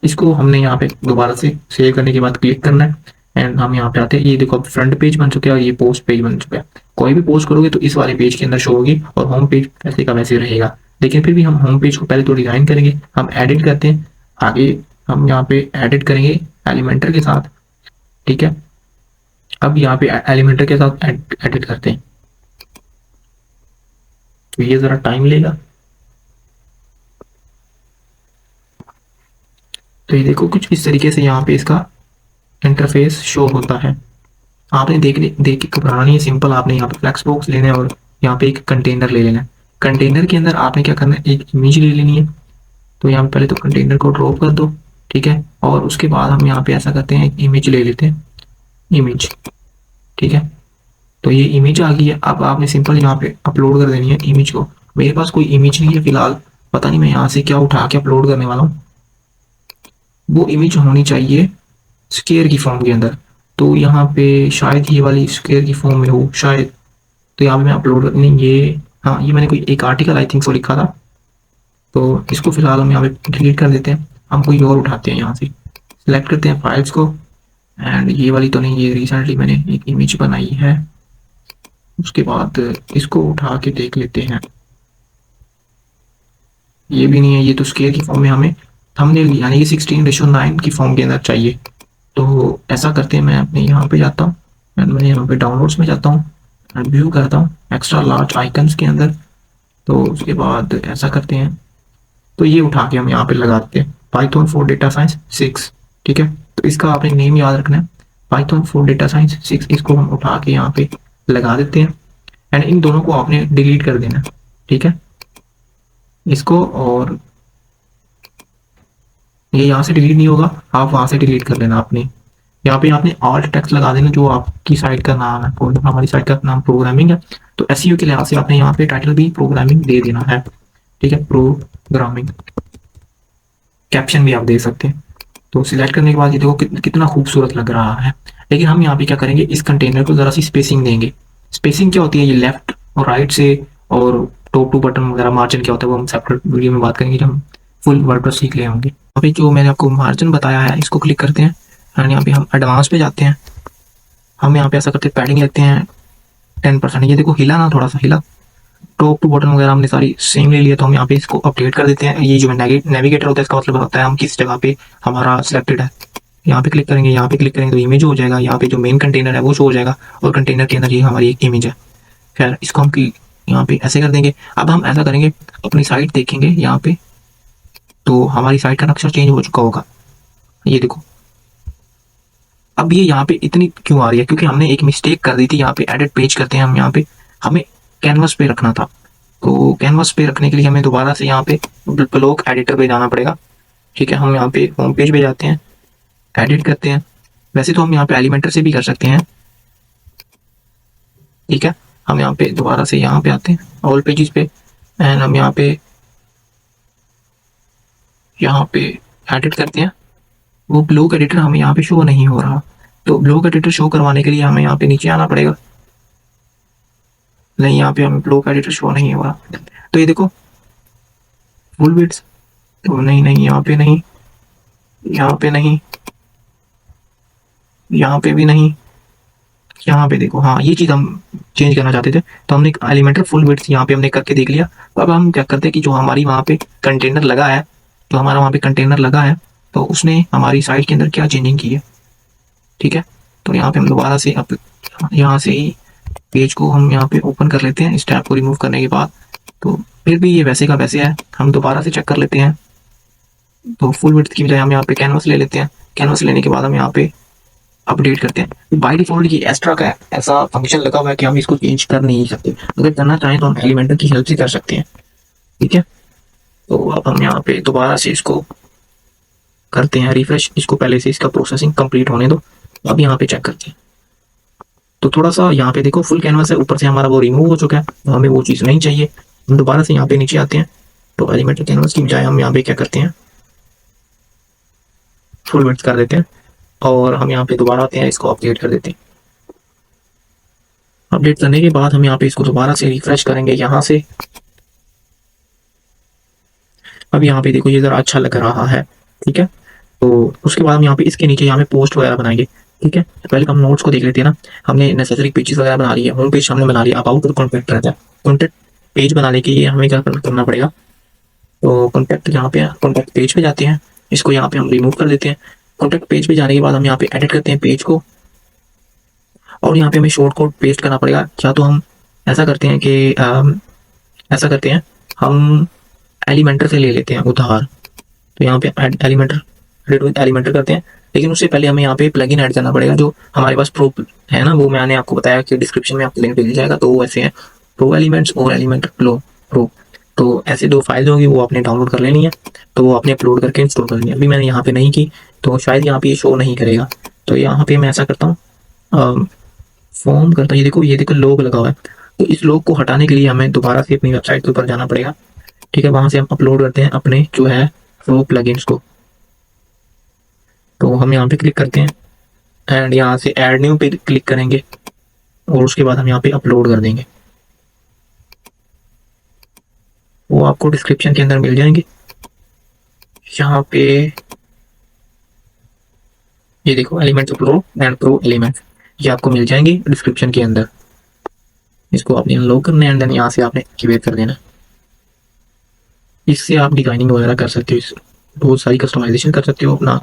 इसको हमने यहाँ पे दोबारा से सेव करने के बाद क्लिक करना है एंड हम यहाँ पे आते हैं। ये देखो अब फ्रंट पेज बन चुका है और ये पोस्ट पेज बन चुका है। कोई भी पोस्ट करोगे तो इस वाले पेज के अंदर शो होगी और होम पेज वैसे का वैसे रहेगा। लेकिन फिर भी हम होम पेज को पहले तो डिजाइन करेंगे, हम एडिट करते हैं। आगे हम यहाँ पे एडिट करेंगे एलिमेंटर के साथ, ठीक है। अब यहाँ पे एलिमेंटर के साथ एडिट करते हैं, तो ये जरा टाइम लेगा। तो ये देखो कुछ इस तरीके से यहाँ पे इसका इंटरफेस शो होता है। आपने देख के घबराना नहीं है, सिंपल। आपने यहाँ पे फ्लेक्स बॉक्स लेना है और यहाँ पे एक कंटेनर ले लेना है। कंटेनर के अंदर आपने क्या करना है, एक इमेज ले लेनी है। तो यहाँ पे पहले तो कंटेनर को ड्रॉप कर दो, ठीक है। और उसके बाद हम यहाँ पे ऐसा करते हैं, एक इमेज ले लेते हैं, इमेज, ठीक है। तो ये इमेज आ गई है। अब आपने सिंपल यहाँ पे अपलोड कर देनी है इमेज को। मेरे पास कोई इमेज नहीं है फिलहाल, पता नहीं मैं यहाँ से क्या उठा के अपलोड करने वाला हूँ। वो इमेज होनी चाहिए स्क्वायर की फॉर्म के अंदर। तो यहाँ पे शायद ये वाली स्क्वायर की फॉर्म में हो शायद। तो यहाँ पे मैं अपलोड नहीं, ये हाँ ये मैंने कोई एक आर्टिकल आई थिंक सो लिखा था। तो इसको फिलहाल हम यहाँ पे डिलीट कर देते हैं। हम कोई और उठाते हैं, यहाँ से सिलेक्ट करते हैं फाइल्स को एंड ये वाली तो नहीं, ये रिसेंटली मैंने एक इमेज बनाई है। उसके बाद इसको उठा के देख लेते हैं, ये भी नहीं है, ये तो स्क्वायर की फॉर्म में हमें थंबनेल यानी कि 16:9 की फॉर्म के अंदर चाहिए। तो ऐसा करते हैं, मैं अपने यहाँ पे जाता हूँ एंड मैं यहाँ पे डाउनलोड्स में जाता हूँ एंड व्यू करता हूँ एक्स्ट्रा लार्ज आइकन्स के अंदर। तो उसके बाद ऐसा करते हैं, तो ये उठा के हम यहाँ पे लगाते हैं पाइथन फॉर डेटा साइंस 6, ठीक है। तो इसका आपने नेम याद रखना है, पाइथन फॉर डेटा साइंस 6। इसको हम उठा के यहाँ पे लगा देते हैं एंड इन दोनों को आपने डिलीट कर देना, ठीक है, इसको। और ये यहाँ से डिलीट नहीं होगा, आप वहाँ से डिलीट कर लेना। आपने यहाँ पे आपने ऑल्ट टेक्स्ट लगा देना जो आपकी साइट का नाम है। हमारी साइट का नाम प्रोग्रामिंग है, तो एसईओ के लिहाज से आपने यहाँ पे टाइटल भी प्रोग्रामिंग दे देना है, ठीक है, प्रोग्रामिंग। कैप्शन भी आप दे सकते हैं। तो सिलेक्ट करने के बाद ये देखो कितना खूबसूरत लग रहा है। लेकिन हम यहाँ पे क्या करेंगे, इस कंटेनर को जरा सी स्पेसिंग देंगे। स्पेसिंग क्या होती है, ये लेफ्ट और राइट से, और टॉप टू बटन वगैरह मार्जिन क्या होता है वो हम सेपरेट वीडियो में बात करेंगे जब हम फुल वर्डप्रेस सीख ले होंगे। अभी जो मैंने आपको मार्जिन बताया है इसको क्लिक करते हैं एंड यहाँ पे हम एडवांस पे जाते हैं। हम यहाँ पे ऐसा करते हैं, पैडिंग लेते हैं 10%। ये देखो हिला ना, थोड़ा सा हिला, टॉप टू बॉटम वगैरह हमने सारी सेम ले लिया, तो हम यहाँ पे इसको अपडेट कर देते हैं। ये जो नेविगेटर होता है इसका मतलब होता है हम किस जगह पे हमारा सिलेक्टेड है। यहाँ पे क्लिक करेंगे, यहाँ पे क्लिक करेंगे तो इमेज हो जाएगा, यहाँ पे जो मेन कंटेनर है वो शो हो जाएगा और कंटेनर के अंदर ये हमारी एक इमेज है। खैर इसको हम यहाँ पे ऐसे कर देंगे। अब हम ऐसा करेंगे, अपनी साइट देखेंगे यहाँ पे, तो हमारी साइट का नक्शा चेंज हो चुका होगा। ये देखो, अब ये यहाँ पे इतनी क्यों आ रही है, क्योंकि हमने एक मिस्टेक कर दी थी। यहाँ पे एडिट पेज करते हैं हम, यहाँ पे हमें कैनवस पे रखना था, तो कैनवस पे रखने के लिए हमें दोबारा से यहाँ पे ब्लॉक एडिटर पे जाना पड़ेगा। ठीक है, हम यहाँ पे होम पेज पे जाते हैं, एडिट करते हैं। वैसे तो हम यहाँ पे एलिमेंटर से भी कर सकते हैं। ठीक है, हम यहाँ पे दोबारा से यहाँ पे आते हैं ऑल पेजेस पे, एंड हम यहाँ पे एडिट करते हैं। वो ब्लॉक एडिटर हमें यहाँ पे शो नहीं हो रहा, तो ब्लॉक एडिटर शो करवाने के लिए हमें यहाँ पे नीचे आना पड़ेगा। नहीं, यहाँ पे हमें ब्लॉक एडिटर शो नहीं हो रहा, तो ये देखो फुल विड्थ, तो नहीं, यहाँ पे नहीं, यहाँ पे नहीं, यहाँ पे भी नहीं, यहाँ पे देखो। हाँ, ये चीज़ हम चेंज करना चाहते थे, तो हमने एलिमेंटर फुल विड्थ यहाँ पे हमने करके देख लिया। तो अब हम क्या करते हैं कि जो हमारी वहाँ पे कंटेनर लगा है, जो हमारा वहाँ पे कंटेनर लगा है, तो उसने हमारी साइट के अंदर क्या चेंजिंग की है। ठीक है, तो यहाँ पे हम दोबारा से अब यहाँ से ही पेज को हम यहाँ पे ओपन कर लेते हैं इस टैब को रिमूव करने के बाद। तो फिर भी ये वैसे का वैसे है, हम दोबारा से चेक कर लेते हैं। तो फुल विड्थ की बजाय हम यहाँ पे कैनवस ले लेते हैं। कैनवस लेने के बाद हम यहाँ पे अपडेट करते हैं। बाय डिफॉल्ट ये एक्स्ट्रा का ऐसा फंक्शन लगा हुआ है कि हम इसको चेंज कर नहीं सकते। अगर करना चाहें तो हम एलिमेंटर की हेल्प से कर सकते हैं। ठीक है, तो अब हम यहाँ पे दोबारा से इसको करते हैं रिफ्रेश। इसको पहले से इसका प्रोसेसिंग कंप्लीट होने दो। अब यहाँ पे चेक करते हैं, तो थोड़ा सा यहाँ पे देखो फुल कैनवस है, ऊपर से हमारा वो रिमूव हो चुका है, तो हमें वो चीज़ नहीं चाहिए। हम दोबारा से यहाँ पे नीचे आते हैं, तो एलिमेंटर कैनवस की बजाय हम यहाँ पे क्या करते हैं, फुल विड्थ कर देते हैं, और हम यहाँ पे दोबारा आते हैं, इसको अपडेट कर देते हैं। अपडेट करने के बाद हम यहाँ पे इसको दोबारा से रिफ्रेश करेंगे यहाँ से। अब यहाँ पे देखो ये ज़रा अच्छा लग रहा है। ठीक है, तो उसके बाद हम यहाँ पे इसके नीचे यहाँ पे पोस्ट वगैरह बनाएंगे। ठीक है, पहले हम नोट्स को देख लेते हैं ना। हमने नेसेसरी पेजेस वगैरह बना ली है, होम पेज हमने बना लिया, अबाउट और कॉन्टैक्ट रहता है। कॉन्टैक्ट पेज बनाने के लिए हमें क्या करना पड़ेगा, तो कॉन्टैक्ट यहाँ पे कॉन्टैक्ट पेज पे जाते हैं, इसको यहाँ पे हम रिमूव कर देते हैं। कॉन्टैक्ट पेज पे जाने के बाद हम यहाँ पे एडिट करते हैं पेज को, और यहाँ पे हमें शॉर्ट कोड पेस्ट करना पड़ेगा। या तो हम ऐसा करते हैं कि हम एलिमेंटर से ले लेते हैं उधार। तो यहाँ पे एलिमेंटर एडिट विद एलिमेंटर करते हैं, लेकिन उससे पहले हमें यहाँ पे प्लगइन ऐड करना पड़ेगा। जो हमारे पास प्रो है ना, वो मैंने आपको बताया कि डिस्क्रिप्शन में आपको लिंक मिल जाएगा। तो वो ऐसे हैं, प्रो एलिमेंट्स और एलिमेंटर प्रो। तो ऐसे दो फाइल्स होंगी, वो आपने डाउनलोड कर लेनी है, तो वो आपने अपलोड करके इंस्टॉल कर लेनी है। अभी मैंने यहाँ पे नहीं की, तो शायद यहाँ पे ये शो नहीं करेगा। तो यहाँ पे मैं ऐसा करता हूँ, फॉर्म करता हूँ। ये देखो लोग लगा हुआ है, तो इस लोग को हटाने के लिए हमें दोबारा से अपनी वेबसाइट के ऊपर जाना पड़ेगा। ठीक है, वहाँ से हम अपलोड करते हैं अपने जो है वो प्लगइन्स को। तो हम यहाँ पे क्लिक करते हैं, एंड यहाँ से ऐड न्यू पे क्लिक करेंगे, और उसके बाद हम यहाँ पे अपलोड कर देंगे। वो आपको डिस्क्रिप्शन के अंदर मिल जाएंगे। यहाँ पे ये देखो elements pro and pro elements, ये आपको मिल जाएंगे डिस्क्रिप्शन के अंदर। इसको आपने अनलॉक करना है, एंड देन यहाँ से आपने एक्टिवेट कर देना। इससे आप डिजाइनिंग वगैरह कर सकते हो, बहुत सारी कस्टमाइजेशन कर सकते हो अपना,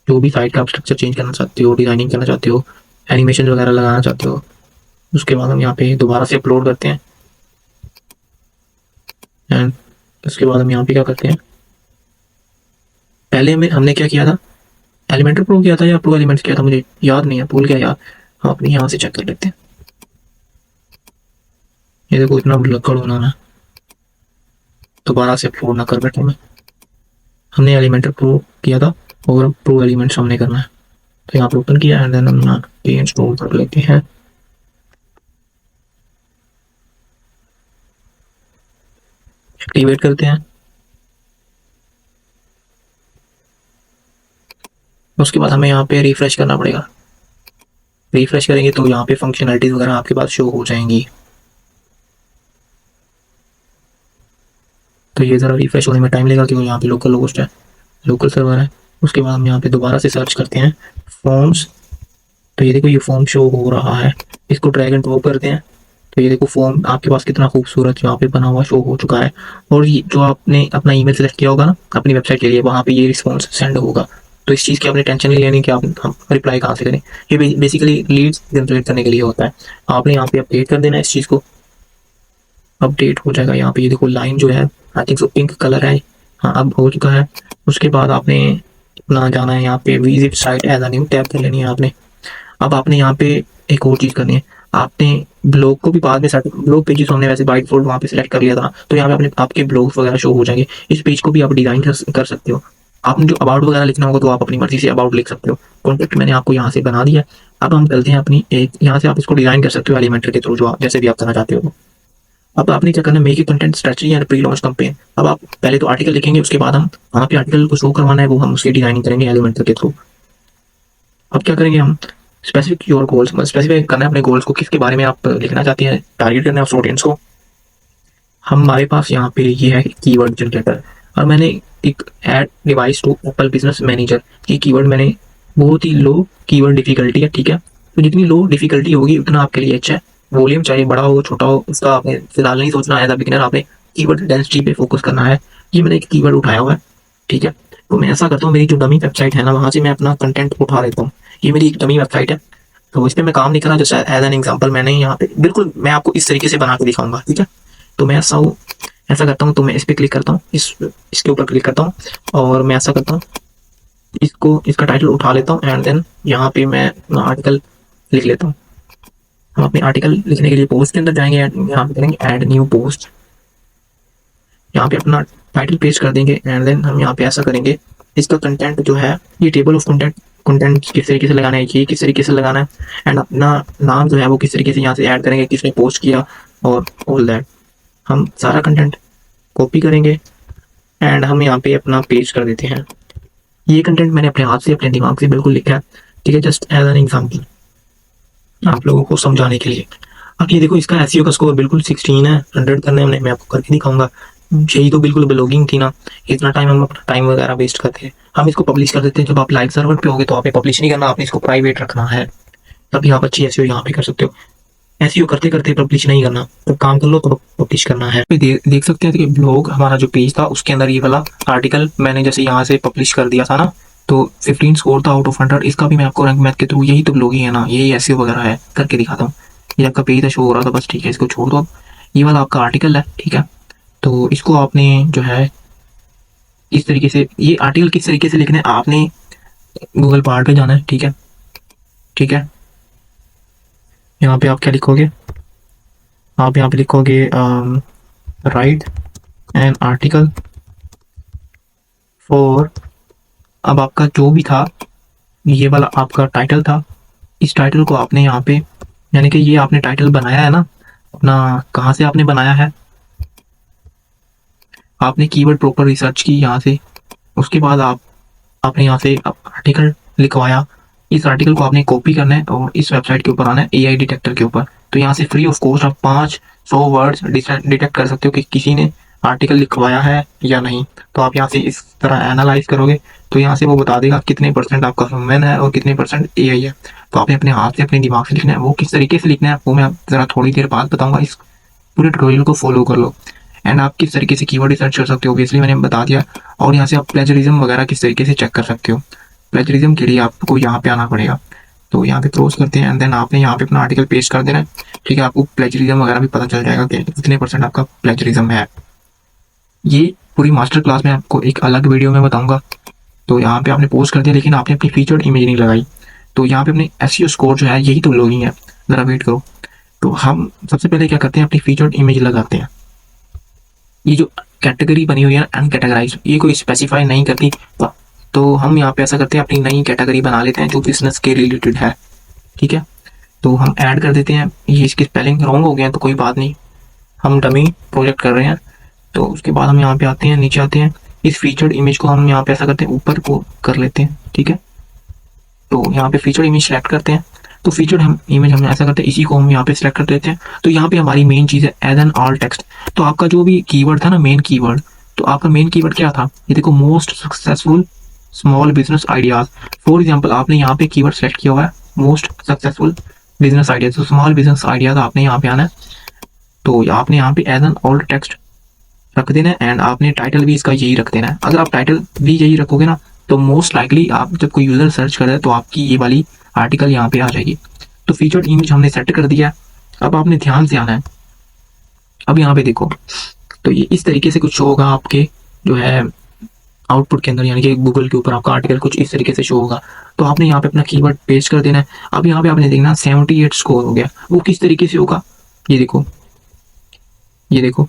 जो भी साइट का आप स्ट्रक्चर चेंज करना चाहते हो, डिजाइनिंग करना चाहते हो, एनिमेशन वगैरह लगाना चाहते हो। उसके बाद हम यहाँ पे दोबारा से अपलोड करते हैं, एंड उसके बाद हम यहाँ पे क्या करते हैं, पहले में हमने क्या किया था, एलिमेंटर प्रो किया था या प्रो एलिमेंट्स किया था, मुझे याद नहीं है, भूल गया यार। हम अपने यहाँ से चेक कर लेते हैं। ये देखो इतना लक्कड़ होना है, दोबारा से अपलोड ना कर बैठे मैं। हमने एलिमेंटर प्रो किया था और प्रो एलिमेंट्स हमने करना है। तो यहाँ पे ओपन किया, एंड देन हम यहाँ पे इंस्टॉल कर लेते हैं। एक्टिवेट करते हैं। उसके बाद हमें यहाँ पे रिफ्रेश करना पड़ेगा। रिफ्रेश करेंगे तो यहाँ पे फंक्शनलिटीज वगैरह आपके पास शो हो जाएंगी। तो ये ज़रा रिफ्रेश होने में टाइम लगेगा, क्योंकि यहाँ पे लोकल होस्ट है, लोकल सर्वर है। उसके बाद हम यहाँ पे दोबारा से सर्च करते हैं फॉर्म्स। तो ये देखो ये फॉर्म शो हो रहा है, इसको ड्रैग एंड ड्रॉप करते हैं। तो ये देखो फॉर्म आपके पास कितना खूबसूरत यहाँ पे बना हुआ शो हो चुका है। और ये जो आपने अपना ईमेल सेलेक्ट किया होगा ना अपनी वेबसाइट के लिए, वहाँ पे ये रिस्पॉन्स सेंड होगा। तो इस चीज़ की आपने टेंशन नहीं लेनी कि आप हम रिप्लाई कहाँ से करें। ये बेसिकली लीड्स जनरेट करने के लिए होता है। आपने यहाँ पे अपडेट कर देना है इस चीज़ को, अपडेट हो जाएगा। यहाँ पे ये देखो लाइन जो है I think so pink colour है, हाँ अब हो चुका है। उसके बाद आपने अपना जाना है यहाँ पे visit site as a new tab कर लेनी है आपने। अब आपने यहाँ पे एक और चीज़ करनी है, आपने ब्लॉग को भी बाद में सेट, ब्लॉग पेजेस हमने वैसे बाय डिफॉल्ट वहाँ पे सिलेक्ट कर लिया था, तो यहाँ पे अपने आपके ब्लॉग्स वगैरह शो हो जाएंगे। इस पेज को भी आप डिजाइन कर सकते हो। आपने जो अबाउट वगैरह लिखना होगा तो आप अपनी मर्जी से अबाउट लिख सकते हो। कॉन्टेक्ट मैंने आपको यहाँ से बना दिया। अब हम चलते हैं अपनी एक, यहाँ से आप इसको डिजाइन कर सकते हो एलिमेंटर के थ्रू, जो आप जैसे भी आप करना चाहते हो। अब आपने क्या करना है, make a content strategy and pre launch campaign. अब आप पहले तो आर्टिकल लिखेंगे, उसके बाद हम वहाँ पे आर्टिकल को शो करवाना है, वो हम उसकी डिजाइनिंग करेंगे एलिमेंटर के थ्रू। अब क्या करेंगे हम, स्पेसिफिक योर गोल्स, मतलब स्पेसिफिक करना है अपने गोल्स को, किसके बारे में आप लिखना चाहते हैं, टारगेट करना है उस ऑडियंस को। हमारे पास यहाँ पे ये है कीवर्ड जनरेटर, और मैंने एक add device to Apple business manager, ये कीवर्ड मैंने बहुत ही लो कीवर्ड डिफिकल्टी है, ठीक है। तो जितनी लो डिफिकल्टी होगी उतना आपके लिए अच्छा है। वॉल्यूम चाहे बड़ा हो छोटा हो, उसका आपने फिलहाल नहीं सोचना है। एज अ बिगिनर आपने कीवर्ड डेंसिटी पे फोकस करना है। ये मैंने एक कीवर्ड उठाया हुआ है, ठीक है। तो मैं ऐसा करता हूँ, मेरी जो डमी वेबसाइट है ना, वहाँ से मैं अपना कंटेंट उठा लेता हूँ। ये मेरी एक डमी वेबसाइट है, तो इस पर मैं काम नहीं कर रहा। जैसे एज एन एग्जाम्पल मैंने यहाँ पे बिल्कुल मैं आपको इस तरीके से बना के दिखाऊंगा, ठीक है। तो मैं ऐसा करता हूँ, तो मैं इस पर क्लिक करता हूँ, इसके ऊपर क्लिक करता हूँ, और मैं ऐसा करता हूँ, इसका टाइटल उठा लेता हूँ, एंड देन यहाँ पे मैं अपना आर्टिकल लिख लेता हूँ। हम अपने आर्टिकल लिखने के लिए पोस्ट के अंदर जाएंगे, यहाँ पे करेंगे ऐड न्यू पोस्ट, यहाँ पे अपना टाइटल पेस्ट कर देंगे, एंड देन हम यहाँ पे ऐसा करेंगे, इसका कंटेंट जो है, ये टेबल ऑफ कंटेंट किस तरीके से लगाना है, ये किस तरीके से लगाना है, एंड अपना नाम जो है वो किस तरीके से यहाँ से ऐड करेंगे, किसने पोस्ट किया, और ऑल दैट। हम सारा कंटेंट कॉपी करेंगे एंड हम यहाँ पे अपना पेस्ट कर देते हैं। ये कंटेंट मैंने अपने हाथ से, अपने दिमाग से बिल्कुल लिखा है, ठीक है, जस्ट एज एन एग्जाम्पल आप लोगों को समझाने के लिए। अब ये देखो, इसका एसईओ का स्कोर बिल्कुल 16 है, 100 करने हमने, मैं आपको करके दिखाऊंगा। यही तो बिल्कुल ब्लॉगिंग थी ना, इतना टाइम हम अपना टाइम वगैरह वेस्ट करते हैं। हम इसको पब्लिश कर देते हैं। जब आप लाइव सर्वर पे होगे तो आपने पब्लिश नहीं करना, आपने इसको प्राइवेट रखना है, तभी आप अच्छी एसईओ यहाँ पे कर सकते हो। एसईओ करते करते पब्लिश नहीं करना, तो काम कर लो तो पब्लिश करना है। देख सकते हैं कि ब्लॉग हमारा जो पेज था उसके अंदर ये वाला आर्टिकल मैंने जैसे यहाँ से पब्लिश कर दिया था ना, तो 15 स्कोर था आउट ऑफ 100। इसका भी मैं आपको रैंक मैथ के थ्रू, यही तो ब्लॉगिंग है ना, यही एसईओ वगैरह है, करके दिखाता हूँ। ये आपका पेज है, शो हो रहा था बस, ठीक है, इसको छोड़ दो। ये वाला आपका आर्टिकल है, ठीक है। तो इसको आपने जो है इस तरीके से, ये आर्टिकल किस तरीके से लिखना है, आपने गूगल पहाड़ पे जाना है, ठीक है, ठीक है। यहाँ पे आप क्या लिखोगे, आप यहाँ पे लिखोगे राइट एन आर्टिकल फॉर, अब आपका जो भी था, ये वाला आपका टाइटल था, इस टाइटल को आपने यहाँ पे, यानी कि ये आपने टाइटल बनाया है ना अपना, कहाँ से आपने बनाया है, आपने कीवर्ड प्रॉपर रिसर्च की यहाँ से, उसके बाद आपने यहाँ से आर्टिकल लिखवाया। इस आर्टिकल को आपने कॉपी करना है और इस वेबसाइट के ऊपर आना है, एआई डिटेक्टर के ऊपर। तो यहाँ से फ्री ऑफ कॉस्ट आप 500 वर्ड्स डिटेक्ट कर सकते हो कि किसी ने आर्टिकल लिखवाया है या नहीं। तो आप यहाँ से इस तरह एनालाइज करोगे, तो यहाँ से वो बता देगा कितने % आपका ह्यूमन है और कितने % एआई है। तो आपने अपने हाथ से, अपने दिमाग से लिखना है। वो किस तरीके से लिखना है वो मैं ज़रा थोड़ी देर बाद बताऊंगा, इस पूरे ट्यूटोरियल को फॉलो कर लो। एंड आप किस तरीके से कीवर्ड रिसर्च कर सकते हो, ऑब्वियसली मैंने बता दिया। और यहाँ से आप प्लेजरिज्म वगैरह किस तरीके से चेक कर सकते हो। प्लेजरिज्म के लिए आपको यहाँ पे आना पड़ेगा, तो यहाँ पे क्रॉस करते हैं, एंड देन आपने यहाँ पे अपना आर्टिकल पेस्ट कर देना है, ठीक है। आपको प्लेजरिज्म वगैरह भी पता चल जाएगा कि कितने % आपका प्लेजरिज्म है। ये पूरी मास्टर क्लास में आपको एक अलग वीडियो में बताऊंगा। तो यहाँ पे आपने पोस्ट कर दिया, लेकिन आपने अपनी फीचर्ड इमेज नहीं लगाई, तो यहाँ पे अपने एसईओ स्कोर जो है, यही तो ब्लॉगिंग है, जरा वेट करो। तो हम सबसे पहले क्या करते हैं, अपनी फीचर्ड इमेज लगाते हैं। ये जो कैटेगरी बनी हुई है अनकैटेगराइज, ये कोई स्पेसिफाई नहीं करती, तो हम यहाँ पे ऐसा करते हैं, अपनी नई कैटेगरी बना लेते हैं जो बिजनेस के रिलेटेड है, ठीक है। तो हम ऐड कर देते हैं, ये इसकी स्पेलिंग रॉन्ग हो गया तो कोई बात नहीं, हम डमी प्रोजेक्ट कर रहे हैं। तो उसके बाद हम यहाँ पे आते हैं, नीचे आते हैं, इस फीचर्ड इमेज को हम यहाँ पे ऐसा करते हैं, ऊपर को कर लेते हैं, ठीक है। तो यहाँ पे फीचर्ड इमेज सेलेक्ट करते हैं, तो फीचर्ड इमेज हम ऐसा करते हैं, इसी को हम यहाँ पे सिलेक्ट कर देते हैं। तो यहाँ पे हमारी मेन चीज़ है एज एन ऑल टेक्स्ट। तो आपका जो भी कीवर्ड था ना, मेन कीवर्ड, तो आपका मेन कीवर्ड क्या था, ये देखो, most successful small business ideas. For example आपने यहाँ पे कीवर्ड सेलेक्ट किया हुआ है मोस्ट सक्सेसफुल बिजनेस आइडियाज, तो स्मॉल बिजनेस आइडियाज आपने यहाँ पे आना है। तो आपने यहाँ पे एज एन ऑल्ट टेक्स्ट रख देना है एंड आपने टाइटल भी इसका यही रख देना है। अगर आप टाइटल भी यही रखोगे ना तो मोस्ट लाइकली आप जब कोई यूजर सर्च करे तो आपकी ये वाली आर्टिकल यहाँ पे आ जाएगी। तो फीचर्ड इमेज हमने सेट कर दिया है। अब आपने ध्यान से आना है। अब यहाँ पे देखो तो ये इस तरीके से कुछ शो होगा आपके जो है आउटपुट के अंदर, यानी कि गूगल के ऊपर आपका आर्टिकल कुछ इस तरीके से शो होगा। तो आपने यहाँ पे अपना कीवर्ड पेस्ट कर देना है। अब यहाँ पे आपने देखना 78 स्कोर हो गया। वो किस तरीके से होगा, ये देखो, ये देखो,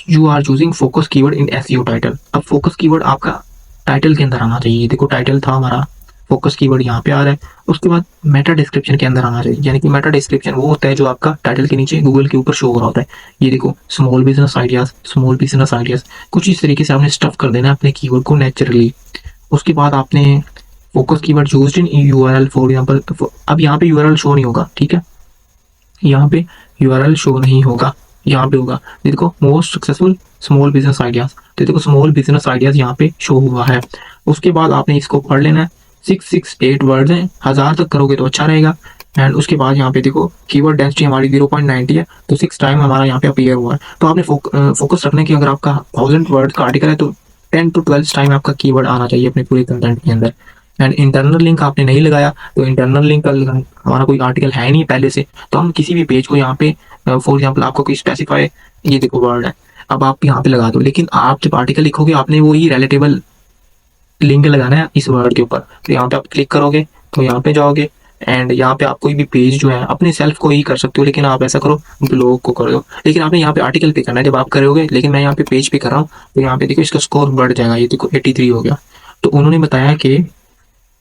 you are choosing focus keyword in SEO title. अब फोकस कीवर्ड आपका टाइटल के अंदर आना चाहिए। देखो टाइटल था हमारा, फोकस कीवर्ड यहाँ पे आ रहा है। उसके बाद मेटा डिस्क्रिप्शन के अंदर आना चाहिए, यानी कि मेटा डिस्क्रिप्शन वो होता है जो आपका टाइटल के नीचे गूगल के ऊपर शो हो रहा होता है। ये देखो small business ideas, small business ideas, कुछ इस तरीके से आपने स्टफ कर देना है अपने कीवर्ड को नेचुरली। उसके बाद आपने focus keyword used in URL for example. अब यहाँ पे यूआरएल शो नहीं होगा, ठीक है, यहाँ पे यूआरएल शो नहीं होगा, यहाँ पे होगा। ये देखो most successful small business ideas, तो देखो स्मॉल बिजनेस आइडियाज यहाँ पे शो हुआ है। उसके बाद आपने इसको पढ़ लेना है। 668 वर्ड हैं, 1000 तक करोगे तो अच्छा रहेगा। एंड उसके बाद यहाँ पे देखो कीवर्ड डेंसिटी हमारी 0.90 है, तो 6 टाइम हमारा यहाँ पे अपीयर हुआ है। तो आपने फोकस रखने की, अगर आपका 1000 वर्ड का आर्टिकल है तो 10 to 12 टाइम आपका कीवर्ड आना चाहिए अपने पूरे कंटेंट के अंदर। एंड इंटरनल लिंक आपने नहीं लगाया, तो इंटरनल लिंक हमारा कोई आर्टिकल है नहीं पहले से, तो हम किसी भी पेज को यहाँ पे फॉर एग्जाम्पल आपको कोई स्पेसिफाई, ये देखो वर्ड है, अब आप यहाँ पे लगा दो। लेकिन आप जब आर्टिकल लिखोगे आपने वही रिलेटेबल लिंक लगाना है इस वर्ड के ऊपर। तो यहाँ पे आप क्लिक करोगे तो यहाँ पे जाओगे एंड यहाँ पे आप कोई भी पेज जो है अपने सेल्फ को ही कर सकते हो, लेकिन आप ऐसा करो ब्लॉग को कर दो। लेकिन आपने यहाँ पे आर्टिकल पे करना है जब आप करोगे, लेकिन मैं यहाँ पे पेज पे कर रहा हूँ। तो यहाँ पे देखो इसका स्कोर बढ़ जाएगा, ये देखो 83 हो गया। तो उन्होंने बताया कि ये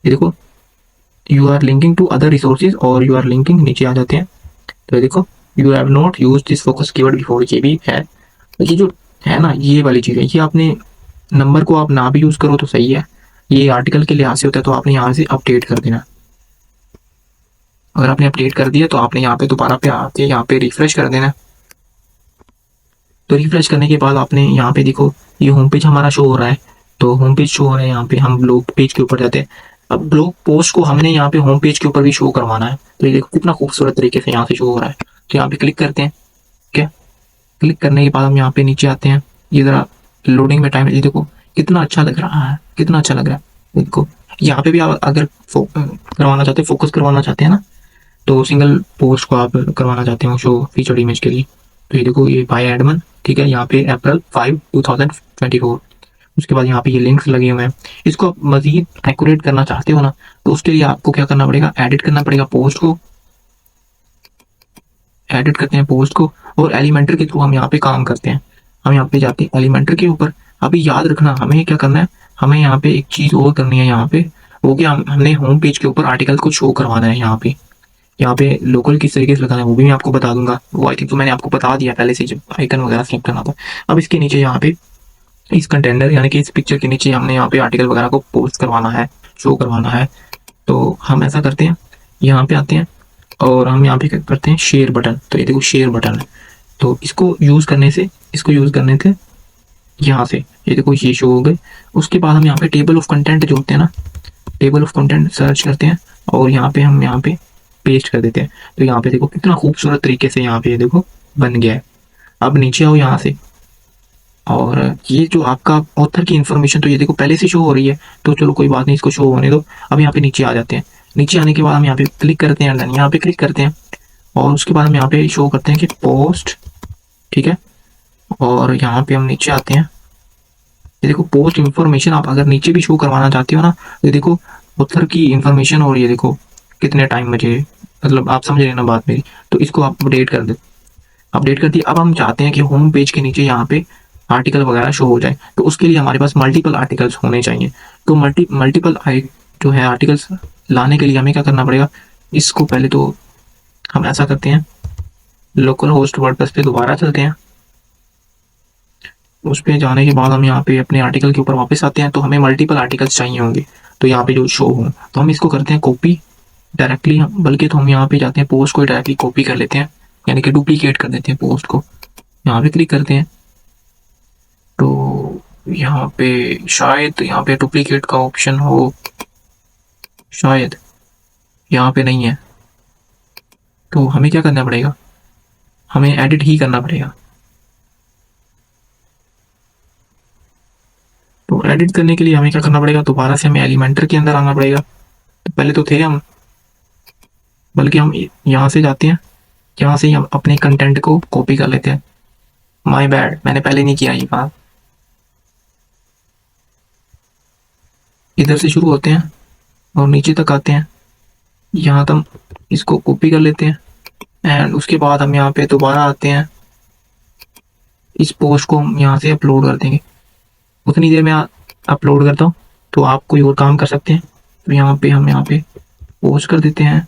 देखो you are linking to other resources और यू आर लिंकिंग, नीचे आ जाते हैं। तो देखो you have not use this focus keyword before, ये भी है। ये जो है ना ये वाली चीज़ है, ये आपने नंबर को आप ना भी यूज करो तो सही है, ये आर्टिकल के लिहाज से होता है। तो आपने यहाँ से अपडेट कर देना। अगर आपने अपडेट कर दिया तो आपने यहाँ पे दोबारा पे आके यहाँ पे रिफ्रेश कर देना। तो रिफ्रेश करने के बाद आपने यहाँ पे देखो ये होम पेज हमारा शो हो रहा है। तो होम पेज शो हो रहा है, यहाँ पे हम ब्लॉग पेज के ऊपर जाते हैं। अब ब्लॉग पोस्ट को हमने यहाँ पे होम पेज के ऊपर भी शो करवाना है। तो ये देखो कितना खूबसूरत तरीके से यहाँ से शो हो रहा है। तो यहाँ पे क्लिक करते हैं, ठीक है। क्लिक करने के बाद हम यहाँ पे नीचे आते हैं। ये जरा लोडिंग में टाइम, ये देखो कितना अच्छा लग रहा है, कितना अच्छा लग रहा है। देखो यहाँ पे भी आप अगर करवाना चाहते हैं, फोकस करवाना चाहते हैं ना, तो सिंगल पोस्ट को आप करवाना चाहते हो शो फीचर्ड इमेज के लिए। तो ये देखो ये बाय एडमन, ठीक है, यहाँ पे अप्रैल 5, 2024। उसके बाद यहाँ पे ये लिंक्स लगे हुए हैं। इसको आप मजीद एक्यूरेट करना चाहते हो ना, तो उसके लिए आपको क्या करना पड़ेगा, एडिट करना पड़ेगा पोस्ट को। एडिट करते हैं पोस्ट को और एलिमेंटर के थ्रू हम यहाँ पे काम करते हैं। हम यहाँ पे जाते हैं एलिमेंटर के ऊपर। अभी याद रखना हमें क्या करना है, हमें यहाँ पे एक चीज और करनी है। यहाँ पे वो क्या, हमने होम पेज के ऊपर आर्टिकल को शो करवाना है। यहाँ पे लोकल किस तरीके से लगाना है वो भी मैं आपको बता दूंगा। वो आई थिंक तो मैंने आपको बता दिया पहले से, जब आइकन वगैरह सेलेक्ट करना था। अब इसके नीचे यहाँ पे इस कंटेनर यानी कि इस पिक्चर के नीचे हमने यहाँ पे आर्टिकल वगैरह को पोस्ट करवाना है, शो करवाना है। तो हम ऐसा करते हैं, यहाँ पे आते हैं और हम यहाँ पे क्या करते हैं, शेयर बटन। तो ये देखो शेयर बटन है। तो इसको यूज करने से यहाँ से ये देखो ये शो हो गए। उसके बाद हम यहाँ पे टेबल ऑफ कंटेंट जो होते हैं ना, टेबल ऑफ कंटेंट सर्च करते हैं और यहाँ पे हम यहाँ पे पेस्ट कर देते हैं। तो यहाँ पे देखो कितना खूबसूरत तरीके से यहाँ पे ये देखो बन गया है। अब नीचे आओ यहाँ से, और ये जो आपका ऑथर की इन्फॉर्मेशन तो ये देखो पहले से शो हो रही है, तो चलो कोई बात नहीं, इसको शो होने दो। अब यहाँ पे नीचे आ जाते हैं। नीचे आने के बाद हम यहाँ पे क्लिक करते हैं, यहाँ पे क्लिक करते हैं और उसके बाद हम यहाँ पे शो करते हैं कि पोस्ट, ठीक है। और यहाँ पे हम नीचे आते हैं, ये देखो पोस्ट इन्फॉर्मेशन। आप अगर नीचे भी शो करवाना चाहते हो ना, तो देखो ऑथर की इन्फॉर्मेशन और ये देखो कितने टाइम बचे, मतलब आप समझ रहे ना बात मेरी। तो इसको आप अपडेट कर दो, अपडेट कर दिया। अब हम चाहते हैं कि होम पेज के नीचे यहाँ पे आर्टिकल वगैरह शो हो जाए, तो उसके लिए हमारे पास मल्टीपल आर्टिकल्स होने चाहिए। तो मल्टीपल जो है आर्टिकल्स लाने के लिए हमें क्या करना पड़ेगा, इसको पहले तो हम ऐसा करते हैं, लोकल होस्ट वर्डप्रेस पे दोबारा चलते हैं। उस पे जाने के बाद हम यहाँ पे अपने आर्टिकल के ऊपर वापस आते हैं। तो हमें मल्टीपल आर्टिकल्स चाहिए होंगे, तो यहाँ पे जो शो हो, तो हम इसको करते हैं कॉपी डायरेक्टली, बल्कि तो हम यहाँ पे जाते हैं पोस्ट को डायरेक्टली कॉपी कर लेते हैं, यानी कि डुप्लीकेट कर देते हैं पोस्ट को। यहाँ पे क्लिक करते हैं, तो यहाँ पे शायद यहाँ पे डुप्लीकेट का ऑप्शन हो, शायद यहाँ पे नहीं है। तो हमें क्या करना पड़ेगा, हमें एडिट ही करना पड़ेगा। तो एडिट करने के लिए हमें क्या करना पड़ेगा, दोबारा से हमें एलिमेंटर के अंदर आना पड़ेगा। तो पहले तो थे हम, बल्कि हम यहाँ से जाते हैं, यहाँ से हम अपने कंटेंट को कॉपी कर लेते हैं। माय बैड, मैंने पहले नहीं किया ये काम। इधर से शुरू होते हैं और नीचे तक आते हैं, यहाँ तक इसको कॉपी कर लेते हैं एंड उसके बाद हम यहाँ पे दोबारा आते हैं। इस पोस्ट को हम यहाँ से अपलोड कर देंगे। उतनी देर में अपलोड करता हूँ, तो आप कोई और काम कर सकते हैं। तो यहाँ पे हम यहाँ पे पोस्ट कर देते हैं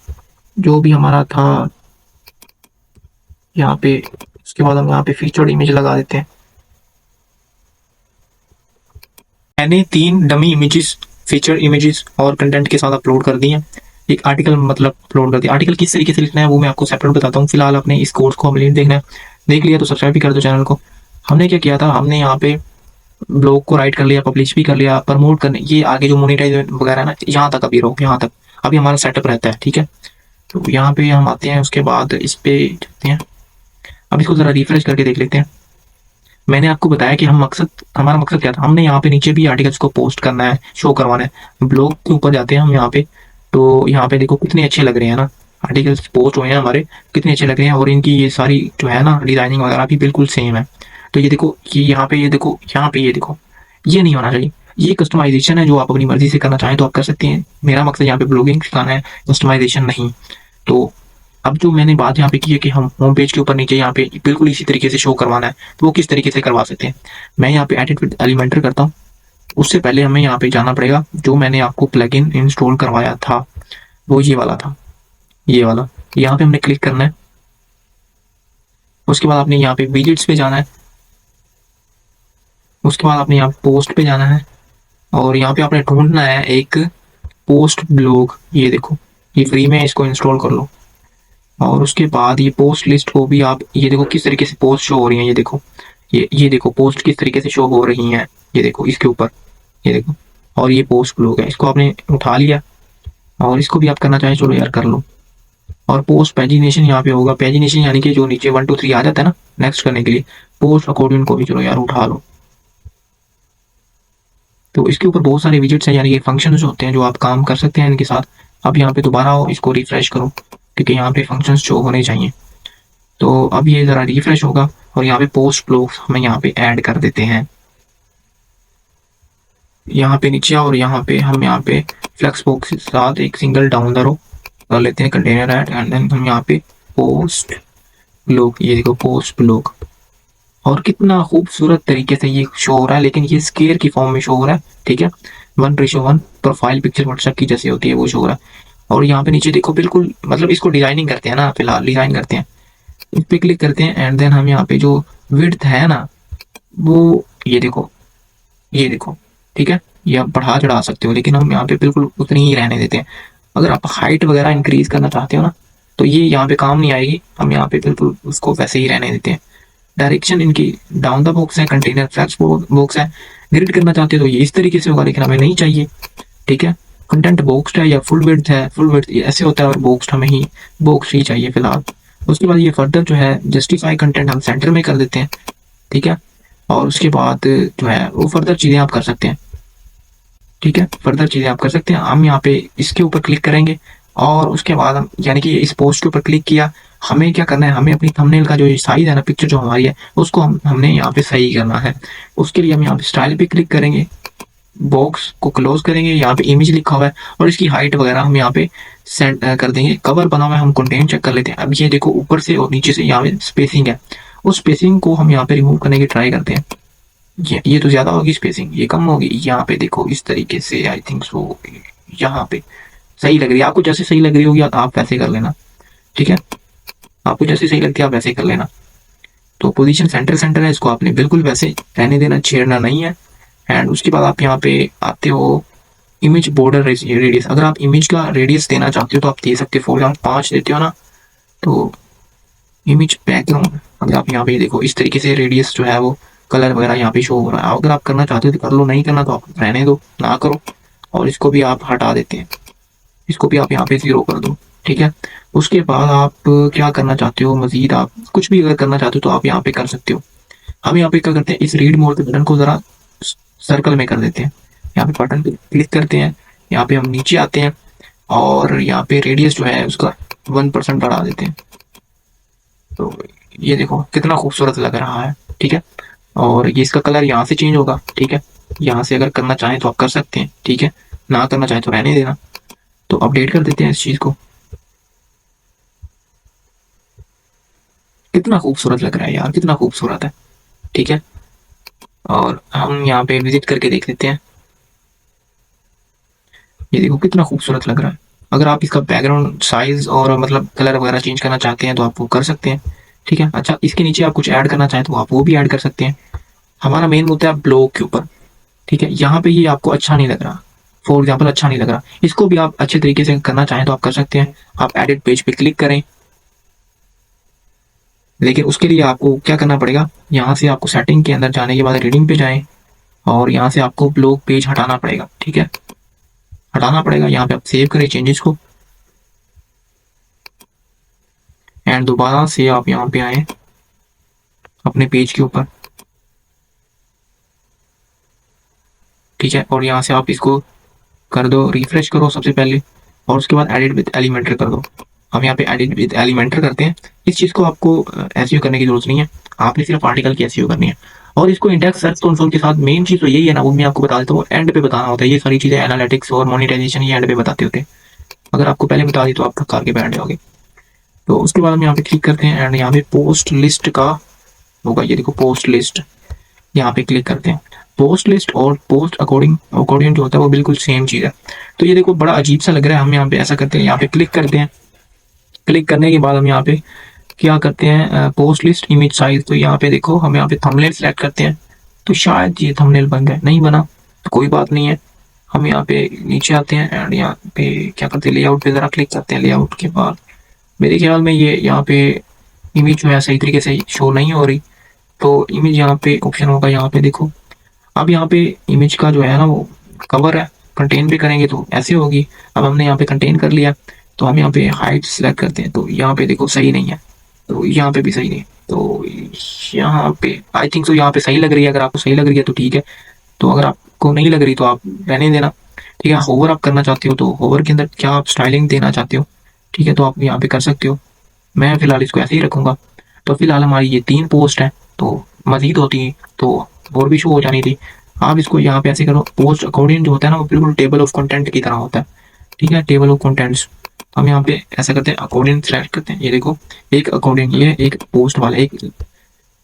जो भी हमारा था यहाँ पे। उसके बाद हम यहाँ पे फीचर्ड इमेज लगा देते हैं। मैंने 3 डमी इमेजेस, फीचर इमेजेस और कंटेंट के साथ अपलोड कर दी हैं। एक आर्टिकल मतलब अपलोड कर दिया। आर्टिकल किस तरीके से लिखना है वो मैं आपको सेपरेट बताता हूँ। फिलहाल अपने इस कोर्स को कंप्लीट देखना है, देख लिया तो सब्सक्राइब भी कर दो चैनल को। हमने क्या किया था, हमने यहाँ पे ब्लॉग को राइट कर लिया, पब्लिश भी कर लिया, प्रमोट करने, ये आगे जो मोनेटाइज वगैरह ना, यहाँ तक अभी रोक, यहाँ तक अभी हमारा सेटअप रहता है। ठीक है, तो यहाँ पे हम आते हैं, उसके बाद इस पे जाते हैं। अब इसको जरा रिफ्रेश करके देख लेते हैं। मैंने आपको बताया कि हमारा मकसद क्या था। हमने यहाँ पे नीचे भी आर्टिकल्स को पोस्ट करना है, शो करवाना है। ब्लॉग के ऊपर जाते हैं हम यहाँ पे, तो यहाँ पे देखो कितने अच्छे लग रहे हैं ना, आर्टिकल्स पोस्ट हुए हैं हमारे, कितने अच्छे लग रहे हैं। और इनकी ये सारी जो है ना डिजाइनिंग वगैरह भी बिल्कुल सेम है। तो ये देखो, ये यहाँ पे, ये देखो यहाँ पे, ये देखो, ये नहीं होना चाहिए। ये कस्टमाइजेशन है जो आप अपनी मर्जी से करना चाहें तो आप कर सकते हैं। मेरा मकसद यहाँ पे ब्लॉगिंग सिखाना है, कस्टमाइजेशन नहीं। तो अब जो मैंने बात यहाँ पे की है कि हम होम पेज के ऊपर नीचे यहाँ पे बिल्कुल इसी तरीके से शो करवाना है, तो वो किस तरीके से करवा सकते हैं। मैं यहाँ पे एडिट विद एलिमेंटर करता हूँ। उससे पहले हमें यहाँ पे जाना पड़ेगा, जो मैंने आपको प्लगइन इंस्टॉल करवाया था वो ये वाला था, ये वाला। यहाँ पे हमने क्लिक करना है। उसके बाद आपने यहाँ पे विजेट्स पे जाना है। उसके बाद आपने यहाँ पोस्ट पे जाना है और यहाँ पे आपने ढूंढना है एक पोस्ट ब्लॉग। ये देखो, ये फ्री में, इसको इंस्टॉल कर लो। और उसके बाद ये पोस्ट लिस्ट को भी आप, ये देखो किस तरीके से पोस्ट शो हो रही है। ये देखो, ये देखो पोस्ट किस तरीके से शो हो रही हैं। ये देखो इसके ऊपर, ये देखो। और ये पोस्ट ब्लॉग है, इसको आपने उठा लिया और इसको भी आप करना चाहें, चलो यार कर लो। और पोस्ट पेजिनेशन यहाँ पे होगा। पेजिनेशन यानी कि जो नीचे 1 2 3 आ जाता है ना नेक्स्ट करने के लिए। पोस्ट अकॉर्डिंग को भी चलो यार उठा लो। तो इसके ऊपर बहुत सारे विजेट्स हैं, यानी कि फंक्शंस होते हैं जो आप काम कर सकते हैं इनके साथ। अब यहाँ पे दोबारा आओ, इसको रिफ्रेश करो, क्योंकि यहाँ पे फंक्शंस शो होने चाहिए। तो अब ये जरा रिफ्रेश होगा और यहाँ पे पोस्ट ब्लॉग्स हम यहाँ पे ऐड कर देते हैं। यहाँ पे नीचे और यहाँ पे हम यहाँ पे फ्लेक्स बॉक्स के साथ एक सिंगल डाउन द रो कर लेते हैं, कंटेनर ऐड, एंड देन हम यहाँ पे पोस्ट ब्लॉग, ये देखो पोस्ट ब्लॉग। और कितना खूबसूरत तरीके से ये शो हो रहा है, लेकिन ये स्केयर की फॉर्म में शो हो रहा है। ठीक है, 1:1 प्रोफाइल पिक्चर व्हाट्सएप की जैसे होती है वो शो हो रहा है। और यहाँ पे नीचे देखो, बिल्कुल मतलब इसको डिजाइनिंग करते हैं ना, फिलहाल डिजाइन करते हैं। इस पे क्लिक करते हैं एंड देन हम यहाँ पे जो विड्थ है ना, वो ये देखो, ये देखो। ठीक है, ये आप बढ़ा चढ़ा सकते हो, लेकिन हम यहाँ पे बिल्कुल उतनी ही रहने देते हैं। अगर आप हाइट वगैरह इंक्रीज करना चाहते हो ना, तो ये यहाँ पे काम नहीं आएगी। हम यहाँ पे बिल्कुल उसको वैसे ही रहने देते हैं। डायरेक्शन इनकी डाउन द बॉक्स है, कंटेनर फ्लैक्स बॉक्स है। ग्रिड करना चाहते हो तो ये इस तरीके से होगा, लेकिन हमें नहीं चाहिए। ठीक है, कंटेंट बॉक्स है या फुल विड्थ है, फुल विड्थ ऐसे होता है, और बॉक्स हमें ही बॉक्स ही चाहिए फिलहाल। उसके बाद ये फर्दर जो है जस्टिफाई कंटेंट हम सेंटर में कर देते हैं। ठीक है, और उसके बाद जो है वो फर्दर चीजें आप कर सकते हैं। ठीक है, फर्दर चीजें आप कर सकते हैं। हम यहाँ पे इसके ऊपर क्लिक करेंगे और उसके बाद हम, यानी कि इस पोस्ट के ऊपर क्लिक किया, हमें क्या करना है, हमें अपनी थंबनेल का जो साइज है ना, पिक्चर जो हमारी है, उसको हमने यहाँ पे सही करना है। उसके लिए हम यहाँ पे स्टाइल पे क्लिक करेंगे, बॉक्स को क्लोज करेंगे, यहाँ पे इमेज लिखा हुआ है और इसकी हाइट वगैरह हम यहाँ पे सेट कर देंगे। कवर बना हुआ है, हम कंटेंट चेक कर लेते हैं। अब ये देखो ऊपर से और नीचे से यहाँ पे स्पेसिंग है, उस स्पेसिंग को हम यहाँ पे रिमूव करने की ट्राई करते हैं। ये तो ज्यादा होगी स्पेसिंग, ये कम होगी। यहाँ पे देखो इस तरीके से, आई थिंक सो यहाँ पे सही लग रही है। आपको जैसे सही लग रही होगी आप वैसे कर लेना। ठीक है, आपको जैसे सही लगती है आप वैसे कर लेना। तो पोजीशन सेंटर है, इसको आपने बिल्कुल वैसे रहने देना, छेड़ना नहीं है। एंड उसके बाद आप यहाँ पे आते हो इमेज बॉर्डर रेडियस। अगर आप इमेज का रेडियस देना चाहते हो तो आप दे सकते हो। फॉर एग्जाम्पल 5 देते हो ना, तो इमेज बैकग्राउंड, अगर आप यहाँ पे देखो इस तरीके से रेडियस जो है वो कलर वगैरह यहाँ पे शो हो रहा है। अगर आप करना चाहते हो तो कर लो, नहीं करना तो आप रहने दो, ना करो। और इसको भी आप हटा देते हैं, इसको भी आप यहाँ पे 0 कर दो। ठीक है। उसके बाद आप क्या करना चाहते हो मज़ीद, आप कुछ भी अगर करना चाहते हो तो आप यहाँ पे कर सकते हो। हम यहाँ पे क्या करते हैं, इस रीड मोड के बटन को ज़रा सर्कल में कर देते हैं। यहाँ पे बटन पे क्लिक करते हैं, यहाँ पे हम नीचे आते हैं और यहाँ पे रेडियस जो है उसका 1% बढ़ा देते हैं। तो ये देखो कितना खूबसूरत लग रहा है, ठीक है। और ये इसका कलर यहाँ से चेंज होगा, ठीक है। यहाँ से अगर करना चाहें तो आप कर सकते हैं, ठीक है। ना करना चाहें तो रहने देना। तो अपडेट कर देते हैं इस चीज़ को। कितना खूबसूरत लग रहा है यार, कितना खूबसूरत है, ठीक है। और हम यहाँ पे विजिट करके देख लेते हैं। ये देखो कितना खूबसूरत लग रहा है। अगर आप इसका बैकग्राउंड साइज और मतलब कलर वगैरह चेंज करना चाहते हैं तो आप वो कर सकते हैं, ठीक है। अच्छा, इसके नीचे आप कुछ ऐड करना चाहें तो आप वो भी ऐड कर सकते हैं। हमारा मेन मुद्दा है ब्लॉग के ऊपर, ठीक है। यहाँ पे ये आपको अच्छा नहीं लग रहा, फॉर एग्जाम्पल अच्छा नहीं लग रहा, इसको भी आप अच्छे तरीके से करना चाहें तो आप कर सकते हैं। आप एडिट पेज पे क्लिक करें, लेकिन उसके लिए आपको क्या करना पड़ेगा, यहाँ से आपको सेटिंग के अंदर जाने के बाद रीडिंग पे जाएं और यहाँ से आपको ब्लॉग पेज हटाना पड़ेगा, ठीक है। हटाना पड़ेगा, यहाँ पे आप सेव करें चेंजेस को एंड दोबारा से आप यहाँ पे आए अपने पेज के ऊपर, ठीक है। और यहाँ से आप इसको कर दो, रिफ्रेश करो सबसे पहले और उसके बाद एडिट विद एलिमेंटर कर दो। हम यहाँ पे एडिट विद एलिमेंटर करते हैं। इस चीज़ को आपको एसईओ करने की जरूरत नहीं है, आपने सिर्फ आर्टिकल की एसईओ करनी है। और इसको इंडेक्स सर्च कंसोल के साथ मेन चीज़ तो यही है ना, वो मैं आपको बता देता हूँ, एंड पे बताना होता है ये सारी चीज़ें, एनालिटिक्स और मोनेटाइजेशन ये एंड पे बताते होते हैं। अगर आपको पहले बता दी तो आप थक के बैठ जाओगे। तो उसके बाद हम यहाँ पे क्लिक करते हैं एंड यहाँ पे पोस्ट लिस्ट का होगा, ये देखो पोस्ट लिस्ट, यहाँ पे क्लिक करते हैं। पोस्ट लिस्ट और पोस्ट अकॉर्डिंग जो होता है वो बिल्कुल सेम चीज़ है। तो ये देखो बड़ा अजीब सा लग रहा है, हम यहाँ पे ऐसा करते हैं, यहाँ पे क्लिक करते हैं। क्लिक करने के बाद हम यहाँ पे क्या करते हैं, पोस्ट लिस्ट इमेज साइज, तो यहाँ पे देखो हम यहाँ पे थंबनेल सेलेक्ट करते हैं। तो शायद ये थंबनेल बन गया, नहीं बना तो कोई बात नहीं है। हम यहाँ पे नीचे आते हैं एंड यहाँ पे क्या करते हैं, लेआउट पे ज़रा क्लिक करते हैं। लेआउट के बाद मेरे ख्याल में ये यहाँ पे इमेज जो है सही तरीके से शो नहीं हो रही, तो इमेज यहाँ पे ऑप्शन होगा, यहाँ पे देखो। अब यहाँ पे इमेज का जो है ना वो कवर है, कंटेन पे करेंगे तो ऐसे होगी। अब हमने यहाँ पे कंटेन कर लिया तो हम यहाँ पे हाइट सेलेक्ट करते हैं, तो यहाँ पे देखो सही नहीं है, तो यहाँ पे भी सही नहीं, तो यहाँ पे आई थिंक सो यहाँ पे सही लग रही है। अगर आपको सही लग रही है तो ठीक है, तो अगर आपको नहीं लग रही तो आप रहने देना, ठीक है। होवर आप करना चाहते हो तो होवर के अंदर क्या आप स्टाइलिंग देना चाहते हो, ठीक है, तो आप यहाँ पे कर सकते हो। मैं फिलहाल इसको ऐसे ही रखूंगा। तो फिलहाल हमारी ये 3 पोस्ट है, तो मजीद होती तो और भी शो हो जानी थी। आप इसको यहाँ पे ऐसे करो, पोस्ट अकॉर्डिंग जो होता है ना वो बिल्कुल टेबल ऑफ कंटेंट की तरह होता है, ठीक है। टेबल ऑफ कंटेंट्स हम यहाँ पे ऐसा करते हैं, अकॉर्डिंग सेलेक्ट करते हैं। ये देखो एक अकॉर्डिंग, ये एक पोस्ट वाला, एक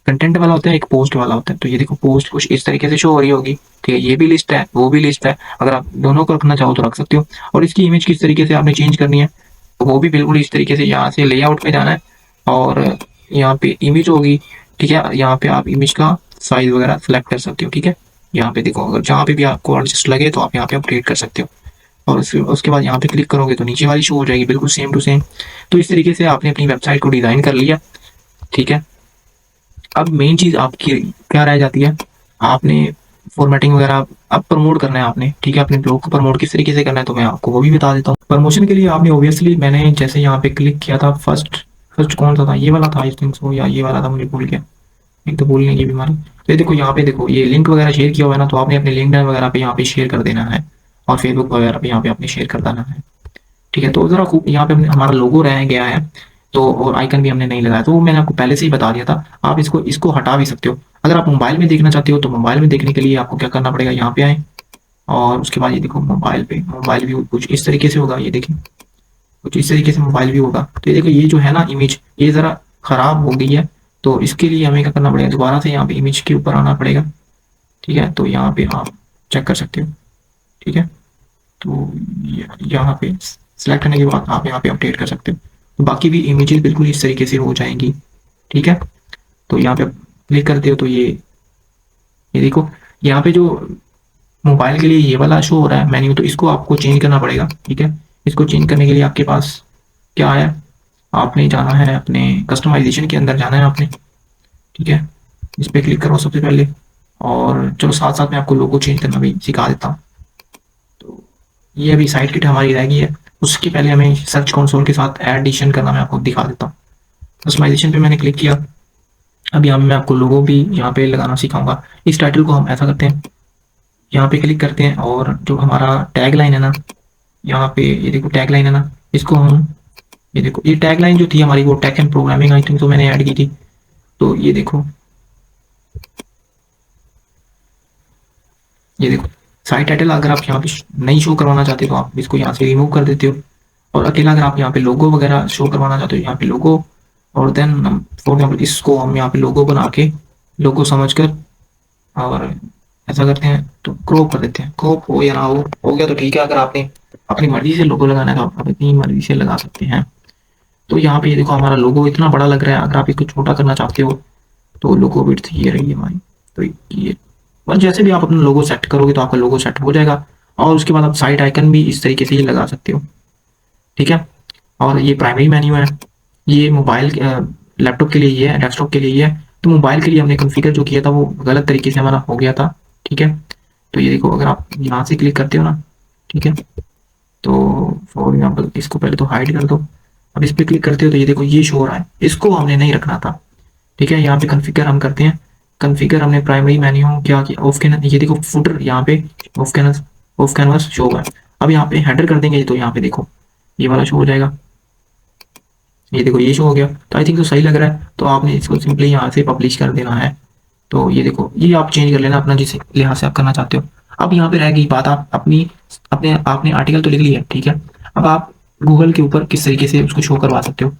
कंटेंट वाला होता है, एक पोस्ट वाला होता है। तो ये देखो पोस्ट कुछ इस तरीके से शो हो रही होगी, ठीक है। ये भी लिस्ट है, वो भी लिस्ट है, अगर आप दोनों को रखना चाहो तो रख सकते हो। और इसकी इमेज किस तरीके से आपने चेंज करनी है तो वो भी बिल्कुल इस तरीके से, यहाँ से लेआउट पे जाना है और यहाँ पे इमेज होगी, ठीक है। यहाँ पे आप इमेज का साइज वगैरह सेलेक्ट कर सकते हो, ठीक है। यहाँ पे देखो अगर जहाँ पे भी आपको एडजस्ट लगे तो आप यहाँ पे अपडेट कर सकते हो। और उसके बाद यहाँ पे क्लिक करोगे तो नीचे वाली शो हो जाएगी बिल्कुल सेम टू सेम। तो इस तरीके से आपने अपनी वेबसाइट को डिज़ाइन कर लिया, ठीक है। अब मेन चीज़ आपकी क्या रह जाती है, आपने फॉर्मेटिंग वगैरह अब प्रमोट करना है आपने, ठीक है। अपने ब्लॉग को प्रमोट किस तरीके से करना है तो मैं आपको वो भी बता देता हूँ। प्रमोशन के लिए आपने ऑब्वियसली, मैंने जैसे यहाँ पे क्लिक किया था, फर्स्ट फर्स्ट कौन सा था, ये वाला था आई थिंक सो, या ये वाला था, मुझे भूल गया, एक तो भूलने की बीमारी। तो ये देखो यहाँ पे देखो ये लिंक वगैरह शेयर किया हुआ है ना, तो आपने अपने लिंक वगैरह पे यहाँ पे शेयर कर देना है और फेसबुक वगैरह पे यहाँ पे आपने शेयर कर देना है, ठीक है। तो ज़रा खूब यहाँ पे हमारा लोगो रह गया है, तो और आइकन भी हमने नहीं लगाया, तो वो मैंने आपको पहले से ही बता दिया था। आप इसको इसको हटा भी सकते हो। अगर आप मोबाइल में देखना चाहते हो तो मोबाइल में देखने के लिए आपको क्या करना पड़ेगा, यहाँ पे आए और उसके बाद ये देखो मोबाइल पे, मोबाइल व्यू कुछ इस तरीके से होगा, ये देखिए कुछ इस तरीके से मोबाइल व्यू होगा। तो ये देखो ये जो है ना इमेज, ये ज़रा ख़राब हो गई है, तो इसके लिए हमें क्या करना पड़ेगा, दोबारा से यहाँ पे इमेज के ऊपर आना पड़ेगा, ठीक है। तो यहाँ पे आप चेक कर सकते हो, ठीक है। तो यहाँ पे सेलेक्ट करने के बाद आप यहाँ पे अपडेट कर सकते हो, तो बाकी भी इमेजेस बिल्कुल इस तरीके से हो जाएंगी, ठीक है। तो यहाँ पे क्लिक करते हो तो ये देखो यहाँ पे जो मोबाइल के लिए ये वाला शो हो रहा है मेन्यू, तो इसको आपको चेंज करना पड़ेगा, ठीक है। इसको चेंज करने के लिए आपके पास क्या है, आपने जाना है अपने कस्टमाइजेशन के अंदर जाना है आपने, ठीक है। इस पर क्लिक करो सबसे पहले और चलो साथ साथ में आपको लोगो चेंज करना भी सिखा देता हूँ। तो ये अभी साइड किट हमारी रह गई है, उसके पहले हमें सर्च कंसोल के साथ एडिशन करना मैं आपको दिखा देता हूँ। कस्टमाइजेशन पे मैंने क्लिक किया। अब यहाँ मैं आपको लोगो भी यहाँ पे लगाना सिखाऊंगा। इस टाइटल को हम ऐसा करते हैं, यहाँ पे क्लिक करते हैं और जो हमारा टैग लाइन है ना, यहाँ पे ये देखो टैग लाइन है ना, इसको हम, ये देखो ये टैग लाइन जो थी हमारी वो tech and programming I think तो मैंने ऐड की थी। तो ये देखो, ये देखो साइड टाइटल अगर आप यहाँ पे नहीं शो करवाना चाहते तो आप इसको यहाँ से रिमूव कर देते हो। और अकेला अगर आप यहाँ पे लोगो वगैरह शो करवाना चाहते हो, यहाँ पे लोगो, और देन फॉर एग्जाम्पल इसको हम यहाँ पे लोगो बना के, लोगो समझकर और ऐसा करते हैं तो क्रॉप कर देते हैं। क्रॉप हो या ना हो गया तो ठीक है। अगर आपने अपनी मर्जी से लोगो लगाना है तो आप अपनी मर्जी से लगा सकते हैं। तो यहाँ पे ये देखो हमारा लोगो इतना बड़ा लग रहा है। अगर आप इसको छोटा करना चाहते हो तो लोगो विड्थ ये रही है हमारी। तो ये बस जैसे भी आप अपना लोगो सेट करोगे तो आपका लोगो सेट हो जाएगा। और उसके बाद आप साइड आइकन भी इस तरीके से ही लगा सकते हो, ठीक है। और ये प्राइमरी मेन्यू है, ये मोबाइल लैपटॉप के लिए ये है, डेस्कटॉप के लिए ये है। तो मोबाइल के लिए हमने कॉन्फ़िगर जो किया था वो गलत तरीके से हमारा हो गया था, ठीक है। तो ये देखो अगर आप यहाँ से क्लिक करते हो ना, ठीक है, तो फॉर एग्जाम्पल इसको पहले तो हाइड कर दो। अब इस पर क्लिक करते हो तो ये देखो ये शो हो रहा है, इसको हमने नहीं रखना था, ठीक है। यहाँ पे कॉन्फ़िगर हम करते हैं, कॉन्फ़िगर हमने प्राइमरी मेन्यू क्या किया, ऑफ कैनवस, ये देखो फुटर यहाँ पे ऑफ कैनवस शो हुआ है। अब यहाँ पे हेडर कर देंगे तो यहाँ पे देखो ये वाला शो हो जाएगा, ये देखो ये शो हो गया। तो आई थिंक तो सही लग रहा है। तो आपने इसको सिंपली यहाँ से पब्लिश कर देना है। तो ये देखो ये आप चेंज कर लेना अपना जिस लिहाज से आप करना चाहते हो। अब यहाँ पे रह गई बात, आप अपनी अपने आपने आर्टिकल तो लिख लिया, ठीक है। अब आप गूगल के ऊपर किस तरीके से उसको शो करवा सकते हो।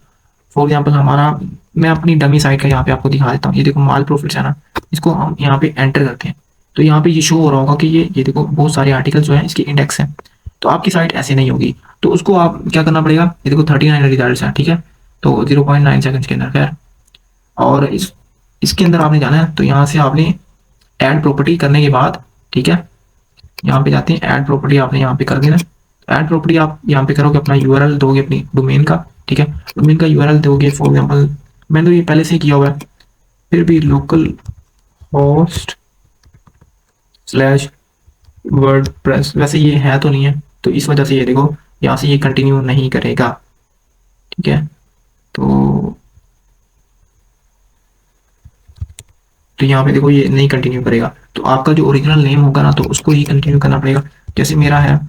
फॉर एग्जाम्पल हमारा, मैं अपनी डमी साइट का यहाँ पे आपको दिखा देता हूँ। ये देखो माल प्रॉफिट्स है ना, इसको हम यहाँ पे एंटर करते हैं तो यहाँ पे ये शो हो रहा होगा कि ये देखो बहुत सारे आर्टिकल जो है इसके इंडेक्स हैं। तो आपकी साइट ऐसे नहीं होगी, तो उसको आप क्या करना पड़ेगा, ये देखो 39 रिजल्ट है, ठीक है। तो 0.9 सेकंड के अंदर, खैर। और इसके अंदर आपने जाना है तो यहाँ से आपने ऐड प्रॉपर्टी करने के बाद, ठीक है, यहाँ पे जाते हैं, ऐड प्रॉपर्टी आपने यहाँ पे कर देना। ऐड प्रॉपर्टी आप यहाँ पे करोगे, अपना यूआरएल दोगे अपनी डोमेन का, ठीक है। डोमेन का यूआरएल दोगे, फॉर एग्जाम्पल मैंने तो ये पहले से ही किया हुआ है, फिर भी लोकल होस्ट स्लैश वर्डप्रेस, वैसे ये है तो नहीं है, तो इस वजह से ये देखो यहाँ से ये कंटिन्यू नहीं करेगा, ठीक है। तो यहाँ पे देखो ये नहीं कंटिन्यू करेगा। तो आपका जो ओरिजिनल नेम होगा ना तो उसको ही कंटिन्यू करना पड़ेगा। जैसे मेरा है,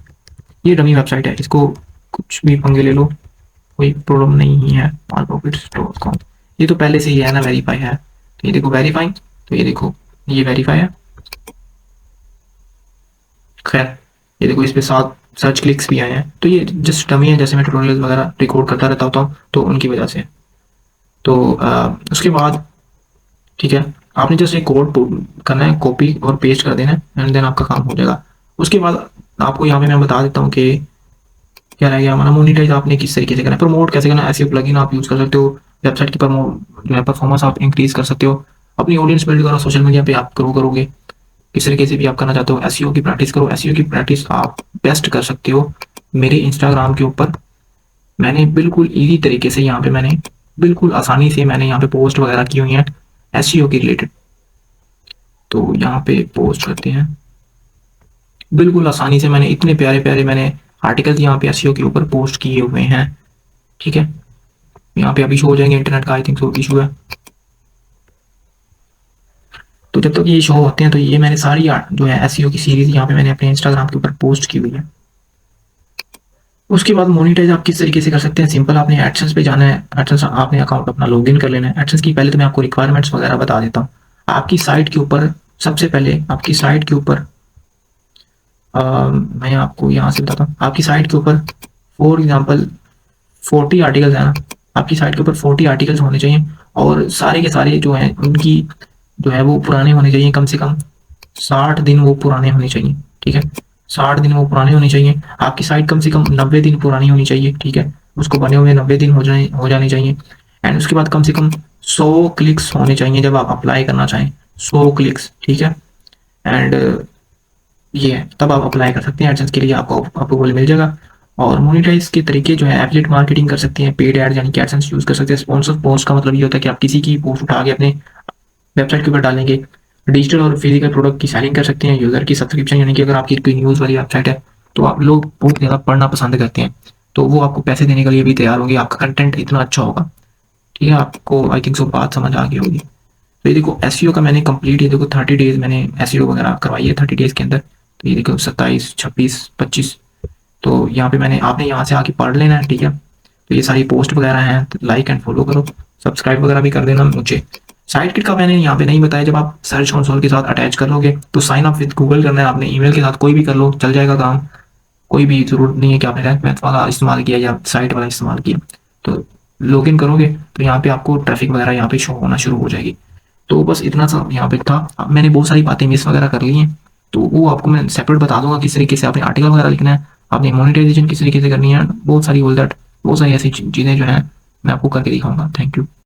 ये डमी वेबसाइट है, इसको कुछ भी पंगे ले लो, कोई प्रॉब्लम नहीं है। malprofits.com, ये तो पहले से ही है ना, वेरीफाई है। तो ये देखो वेरीफाई, तो ये देखो ये वेरीफाई है। खैर ये देखो इस पे 7 सर्च क्लिक्स भी आए हैं। तो ये जस्ट डमी है, जैसे मैं ट्यूटोरियल वगैरह रिकॉर्ड करता रहता होता हूँ तो उनकी वजह से। तो उसके बाद, ठीक है, आपने जस्ट एक कोड करना है, कॉपी और पेस्ट कर देना है, एंड देन आपका काम हो जाएगा। उसके बाद आपको यहाँ पे मैं बता देता हूँ कि क्या रह गया हमारा, मोनिटाइज आपने किस तरीके से करना है, प्रमोट कैसे करना है। ऐसे प्लगइन आप यूज कर सकते हो, वेबसाइट की जो है परफॉर्मेंस आप इंक्रीज कर सकते हो, अपनी ऑडियंस बिल्ड करो, सोशल मीडिया पे आप ग्रो करोगे, किस तरीके से भी आप करना चाहते हो। एसईओ की प्रैक्टिस करो, एसईओ की प्रैक्टिस आप बेस्ट कर सकते हो मेरे इंस्टाग्राम के ऊपर। मैंने बिल्कुल ईजी तरीके से यहाँ पे मैंने बिल्कुल आसानी से मैंने यहाँ पे पोस्ट वगैरह की हुई है एसईओ की रिलेटेड। तो यहाँ पे पोस्ट करते हैं, बिल्कुल आसानी से मैंने इतने प्यारे प्यारे मैंने आर्टिकल्स यहाँ पे एसईओ के ऊपर पोस्ट किए हुए हैं, ठीक है। यहाँ पे अभी शो हो जाएंगे, इंटरनेट का आई थिंक सो इशू है। तो जब तक ये शो होते हैं तो ये मैंने सारी जो है एसईओ की सीरीज यहाँ पे मैंने अपने इंस्टाग्राम के ऊपर पोस्ट की हुई है। उसके बाद मोनिटाइज आप किस तरीके से कर सकते हैं, सिंपल आपने एडसेंस पे जाना है। एडसेंस आपने अकाउंट अपना लॉगिन कर लेना है। एडसेंस की पहले तो मैं आपको रिक्वायरमेंट्स वगैरह बता देता हूँ। आपकी साइट के ऊपर सबसे पहले आपकी साइट के ऊपर मैं आपको यहाँ से बताता हूँ। आपकी साइट के ऊपर फॉर एग्जाम्पल 40 आर्टिकल्स है ना, आपकी साइट के ऊपर 40 आर्टिकल्स होने चाहिए और सारे के सारे जो हैं उनकी जो है वो पुराने होने चाहिए, कम से कम 60 दिन वो पुराने होने चाहिए, ठीक है। 60 दिन वो पुराने होने चाहिए। आपकी साइट कम से कम 90 दिन पुरानी होनी चाहिए, ठीक है। उसको बने हुए 90 दिन हो जाने चाहिए। एंड उसके बाद कम से कम 100 क्लिक्स होने चाहिए जब आप अप्लाई करना चाहें, 100 क्लिक्स, ठीक है। एंड ये है, तब आप अप्लाई कर सकते हैं एडसेंस के लिए, आपको अप्रूवल मिल जाएगा। और मोनेटाइज के तरीके जो है, एफिलिएट मार्केटिंग कर सकते हैं, पेड एड यानी कि एडसेंस यूज कर सकते हैं। स्पॉन्सर पोस्ट का मतलब ये होता है कि आप किसी की पोस्ट उठा के अपने वेबसाइट के ऊपर डालेंगे। डिजिटल और फिजिकल प्रोडक्ट की सेलिंग कर सकते हैं। यूजर की सब्सक्रिप्शन यानी कि अगर आपकी कोई न्यूज़ वाली वेबसाइट है तो आप लोग बहुत ज़्यादा पढ़ना पसंद करते हैं, तो वो आपको पैसे देने के लिए भी तैयार होंगे, आपका कंटेंट इतना अच्छा होगा। ठीक है, आपको आई थिंक सो बात समझ आ गई होगी। तो ये देखो एसईओ का मैंने कंप्लीट, ये देखो 30 डेज मैंने एसईओ वगैरह करवाई है 30 डेज के अंदर। तो ये देखो 27, 26, 25, तो यहाँ पे मैंने, आपने यहाँ से आके पढ़ लेना है। ठीक है, तो ये सारी पोस्ट वगैरह हैं, तो लाइक एंड फॉलो करो, सब्सक्राइब वगैरह भी कर देना मुझे। साइड किट का मैंने यहाँ पे नहीं बताया, जब आप सर्च कंसोल के साथ अटैच कर लोगे तो साइन अप विद गूगल करना है आपने, ईमेल के साथ कोई भी कर लो, चल जाएगा काम। कोई भी जरूरत नहीं है कि आपने रैंक मैथ वाला इस्तेमाल किया या साइट वाला इस्तेमाल किया। तो लॉग इन करोगे तो यहाँ पे आपको ट्रैफिक वगैरह यहाँ पे शो होना शुरू हो जाएगी। तो बस इतना सा यहाँ पे था। अब मैंने बहुत सारी बातें मिस वगैरह कर ली हैं, तो वो आपको मैं सेपरेट बता दूंगा किस तरीके से आपने आर्टिकल वगैरह लिखना है, आपने मोनेटाइजेशन किस तरीके से करनी है, बहुत सारी ऑल दैट, बहुत सारी ऐसी चीज़ें जो हैं मैं आपको करके दिखाऊंगा। Thank you.